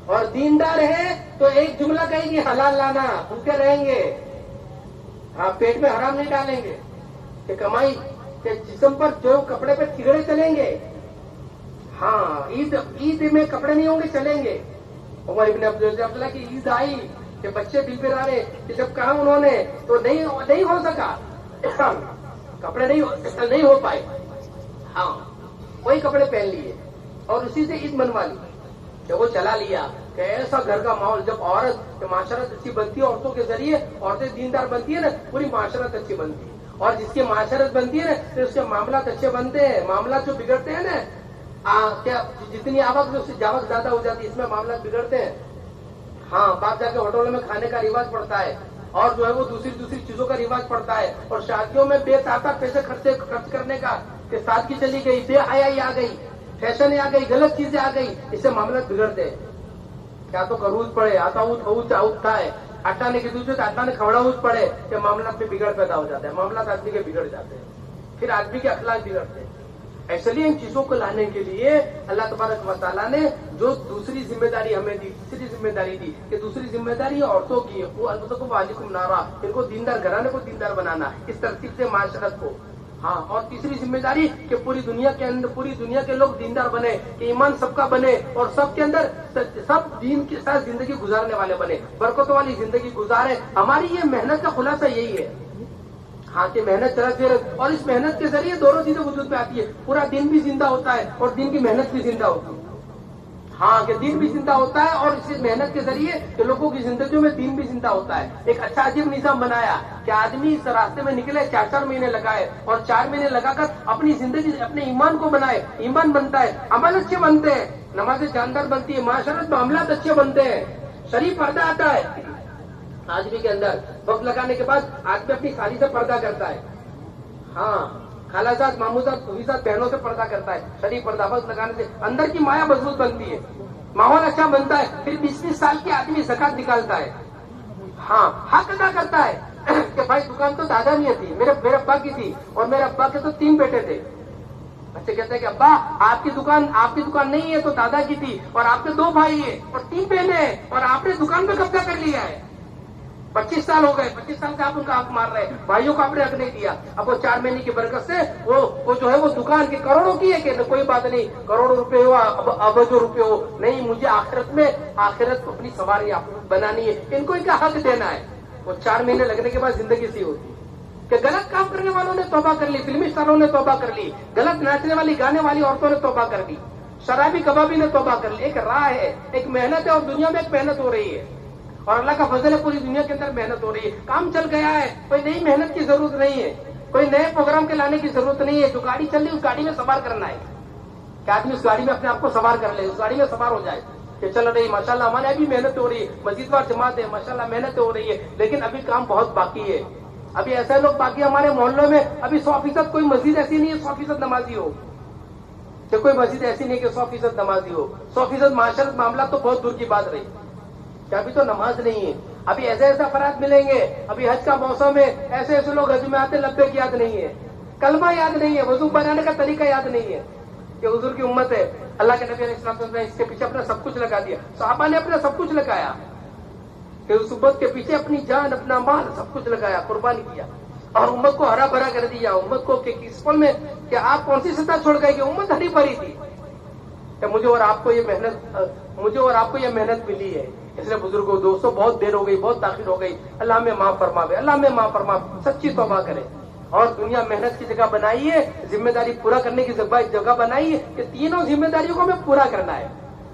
اور دیندار ہے تو ایک جملہ کہے گی حلال لانا، بھوکے رہیں گے. ہاں پیٹ میں حرام نہیں ڈالیں گے، کہ کمائی کہ جسم پر جو کپڑے پہ ٹھگڑے چلیں گے. ہاں عید میں کپڑے نہیں ہوں گے چلیں گے. عمر ابن عبداللہ کی عید آئی کہ بچے بل آ رہے کہ جب کہا انہوں نے تو نہیں ہو سکا، کپڑے نہیں ہو پائے. ہاں وہی کپڑے پہن لیے اور اسی سے عید منوا لی. جب وہ چلا لیا کہ ایسا گھر کا ماحول، جب عورت معاشرت اچھی بنتی ہے، عورتوں کے ذریعے عورتیں دیندار بنتی ہے نا، پوری معاشرت اچھی بنتی ہے. اور جس کی معاشرت بنتی ہے نا پھر اس کے معاملات اچھے بنتے ہیں. معاملات جو بگڑتے ہیں نا، کیا جتنی آواز اس سے جاوک زیادہ ہو جاتی ہے، اس میں معاملات بگڑتے ہیں. ہاں باپ جا کے ہوٹلوں میں کھانے کا رواج پڑتا ہے، اور جو ہے وہ دوسری چیزوں کا رواج پڑتا ہے، اور شادیوں میں بے تعداد پیسے خرچ کرنے کا، کہ سادگی چلی گئی، بے حیائی آ گئی، فیشن آ گئی، غلط چیزیں آ گئی، اس سے معاملات بگڑتے ہیں. کیا تو کروز پڑے، آتا اٹھتا ہے، اٹھانے کے دوسرے اٹھانے کھوڑاوز پڑے کہ معاملات میں بگڑ پیدا ہو جاتا ہے. معاملات آدمی کے بگڑ جاتے ہیں، پھر آدمی کے اخلاق بگڑتے ہیں. ایسے لیے ان چیزوں کو لانے کے لیے اللہ تبارک و تعالیٰ نے جو دوسری ذمہ داری ہمیں دی، تیسری ذمہ داری دی، کہ دوسری ذمہ داری عورتوں کی ہے، وہ البتہ واجکم نارا، ان کو دیندار گھرانے کو دیندار بنانا، اس ترتیب سے معاشرت کو. ہاں اور تیسری ذمہ داری کہ پوری دنیا کے لوگ دیندار بنے، کہ ایمان سب کا بنے، اور سب کے اندر سب دین کے ساتھ زندگی گزارنے والے بنے، برکتوں والی زندگی گزارے. ہماری یہ محنت کا خلاصہ یہی ہے. ہاں کہ محنت اور اس محنت کے ذریعے دونوں چیزیں وجود میں آتی ہے. پورا دن بھی زندہ ہوتا ہے اور دن کی محنت بھی زندہ ہوتی ہے. ہاں کہ دین بھی زندہ ہوتا ہے اور اس محنت کے ذریعے کہ لوگوں کی زندگیوں میں دین بھی زندہ ہوتا ہے. ایک اچھا عجیب نظام بنایا کہ آدمی اس راستے میں نکلے، 4 مہینے لگائے، اور 4 مہینے لگا کر اپنی زندگی، اپنے ایمان کو بنائے. ایمان بنتا ہے، عمل اچھے بنتے ہیں، نمازیں جاندار بنتی ہے، معاشرت معاملات اچھے بنتے ہیں، شریف پردہ آتا ہے. آدمی کے اندر وقت لگانے کے بعد آدمی اپنی خالی سے پردہ کرتا ہے. ہاں خالہ زاد، مامو زاد، پھوپھی زاد، بہنوں سے پردہ کرتا ہے. شریف پردہ وقت لگانے سے اندر کی مایا مضبوط بنتی ہے، ماحول اچھا بنتا ہے. پھر 20 سال کے آدمی زکات نکالتا ہے. ہاں حق ادا کرتا ہے کہ بھائی دکان تو دادا نہیں تھی، میرے ابا کی تھی، اور میرے ابا کے تو 3 بیٹے تھے. بچے کہتے ہیں کہ ابا آپ کی دکان نہیں ہے تو دادا کی تھی، اور آپ کے 2 بھائی ہیں اور 3 بہنیں ہیں، اور آپ نے دکان پہ قبضہ کر لیا ہے. 25 سال ہو گئے، 25 سال سے آپ ان کا حق مار رہے ہیں، بھائیوں کو آپ نے حق نہیں دیا. اب وہ 4 مہینے کی برکت سے وہ جو ہے وہ دکان کی کروڑوں کی ہے، کہ کوئی بات نہیں، کروڑوں روپے ہو، ابجوں روپے ہو، نہیں مجھے آخرت اپنی سواری بنانی ہے، ان کو ان کا حق دینا ہے. وہ 4 مہینے لگنے کے بعد زندگی سی ہوتی کہ غلط کام کرنے والوں نے توبہ کر لی، فلمی اسٹاروں نے توبہ کر لی، غلط ناچنے والی گانے والی عورتوں نے توبہ کر لی، شرابی کبابی نے توبہ کر لی. ایک راہ ہے، ایک محنت ہے، اور دنیا میں ایک محنت ہو رہی ہے، اور اللہ کا فضل ہے پوری دنیا کے اندر محنت ہو رہی ہے. کام چل گیا ہے، کوئی نئی محنت کی ضرورت نہیں ہے، کوئی نئے پروگرام کے لانے کی ضرورت نہیں ہے. جو گاڑی چل رہی ہے اس گاڑی میں سوار کرنا ہے، کہ آدمی اس گاڑی میں اپنے آپ کو سوار کر لے، اس گاڑی میں سوار ہو جائے کہ چل رہی ماشاءاللہ ہمارے ابھی محنت ہو رہی ہے، مسجد وار جماعت ہے ماشاءاللہ محنت ہو رہی ہے، لیکن ابھی کام بہت باقی ہے. ابھی ایسے لوگ باقی ہمارے محلوں میں ابھی 100% کوئی مسجد ایسی نہیں ہے 100% نمازی ہو، کہ کوئی مسجد ایسی نہیں کہ 100% نمازی ہو. 100% معاشرت معاملات تو بہت دور کی بات رہی کہ ابھی تو نماز نہیں ہے. ابھی ایسے افراد ملیں گے، ابھی حج کا موسم ہے، ایسے لوگ حج میں آتے لبیک یاد نہیں ہے، کلمہ یاد نہیں ہے، وضو بنانے کا طریقہ یاد نہیں ہے، کہ حضور کی امت ہے. اللہ کے نبی علیہ السلام نے اس کے پیچھے اپنا سب کچھ لگا دیا، صحابہ نے اپنا سب کچھ لگایا، کہ اس امت کے پیچھے اپنی جان، اپنا مال سب کچھ لگایا، قربانی کیا، اور امت کو ہرا بھرا کر دیا. امت کو کہ اس پل میں کہ آپ کون سی سطح چھوڑ گئے کہ امت ہری بھری تھی، کہ مجھے اور آپ کو یہ محنت ملی ہے. اس لیے بزرگوں دوستوں بہت دیر ہو گئی، بہت تاخیر ہو گئی، اللہ میں معاف فرماوے، اللہ میں معاف فرما، سچی توبہ کرے اور دنیا محنت کی جگہ بنائی ہے, ذمہ داری پورا کرنے کی جگہ بنائی ہے کہ تینوں ذمہ داریوں کو ہمیں پورا کرنا ہے.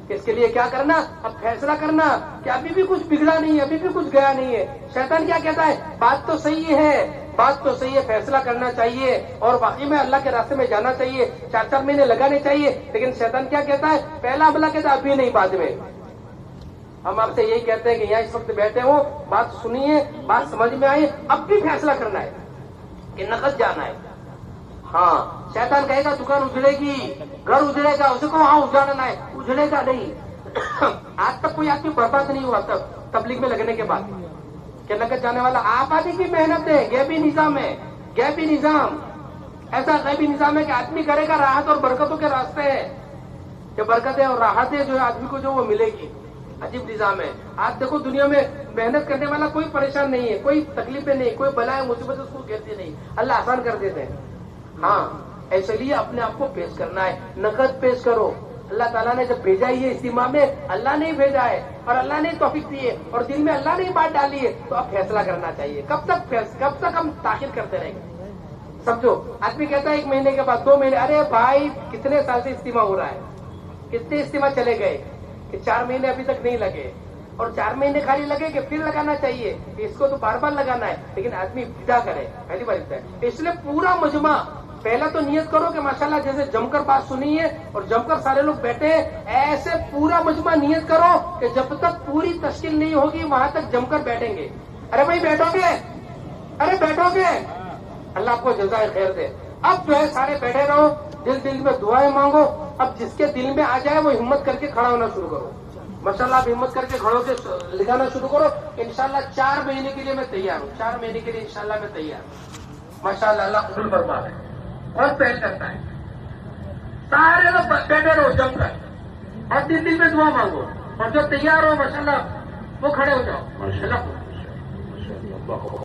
اس کے لیے کیا کرنا؟ اب فیصلہ کرنا کہ ابھی بھی کچھ بگڑا نہیں ہے, ابھی بھی کچھ گیا نہیں ہے. شیطان کیا کہتا ہے؟ بات تو صحیح ہے, فیصلہ کرنا چاہیے اور واقعی میں اللہ کے راستے میں جانا چاہیے, 4 مہینے لگانے چاہیے. لیکن شیطان کیا کہتا ہے؟ پہلا عملہ کہتا ہے ابھی نہیں, بعد میں. ہم آپ سے یہی کہتے ہیں کہ یہاں اس وقت بیٹھے ہو, بات سنیے, بات سمجھ میں آئی, اب بھی فیصلہ کرنا ہے کہ نقد جانا ہے. ہاں, شیطان کہے گا دکان اجڑے گی, گھر اجڑے گا, اسے کو وہاں اجاڑنا ہے, اجڑے گا نہیں. آج تک کوئی آدمی برباد نہیں ہوا تبلیغ میں لگنے کے بعد کہ نقد جانے والا آبادی کی محنت ہے, غیبی نظام ہے, غیبی نظام. ایسا غیبی نظام ہے کہ آدمی کرے گا, راحت اور برکتوں کے راستے ہیں کہ برکتیں اور راحتیں جو ہے آدمی کو جو وہ ملے گی. عجیب نظام ہے. آج دیکھو دنیا میں محنت کرنے والا کوئی پریشان نہیں ہے, کوئی تکلیفیں نہیں, کوئی بلائیں مصیبتیں اس کو گھیرتی نہیں, اللہ آسان کر دیتے ہیں. ہاں, ایسے لیے اپنے آپ کو پیش کرنا ہے, نقد پیش کرو. اللہ تعالیٰ نے جب بھیجا ہی ہے اجتماع میں, اللہ نے بھیجا ہے اور اللہ نے توفیق دی ہے اور دل میں اللہ نے بات ڈالی ہے, تو اب فیصلہ کرنا چاہیے. کب تک ہم تاخیر کرتے رہیں گے؟ سمجھو, آدمی کہتا ہے 1 مہینے کے بعد, 2 مہینے, ارے بھائی کتنے سال سے اجتماع ہو رہا ہے, کتنے اجتماع چلے گئے کہ 4 مہینے ابھی تک نہیں لگے, اور 4 مہینے خالی لگے کہ پھر لگانا چاہیے, اس کو تو بار بار لگانا ہے. لیکن آدمی ابتدا کرے, پہلی بار ابتدا ہے. اس لیے پورا مجمع پہلا تو نیت کرو کہ ماشاءاللہ جیسے جم کر بات سنی ہے اور جم کر سارے لوگ بیٹھے, ایسے پورا مجمع نیت کرو کہ جب تک پوری تشکیل نہیں ہوگی وہاں تک جم کر بیٹھیں گے. ارے بھائی بیٹھو گے, ارے بیٹھو گے, اللہ آپ کو جزائے خیر دے. اب جو ہے سارے بیٹھے رہو, دل میں دعائیں مانگو. اب جس کے دل میں آ جائے وہ ہمت کر کے کھڑا ہونا شروع کرو. ماشاءاللہ آپ ہمت کر کے کھڑوں کے لکھانا شروع کرو. انشاءاللہ 4 مہینے کے لیے میں تیار ہوں, 4 مہینے کے لیے انشاءاللہ میں تیار ہوں. ماشاءاللہ اللہ قبول فرمائے ہے اور پیش کرتا ہے. سارے لوگ بیٹھے رہو جم کر اور دل میں دعا مانگو, اور جو تیار ہو ماشاءاللہ وہ کھڑے ہو جاؤ.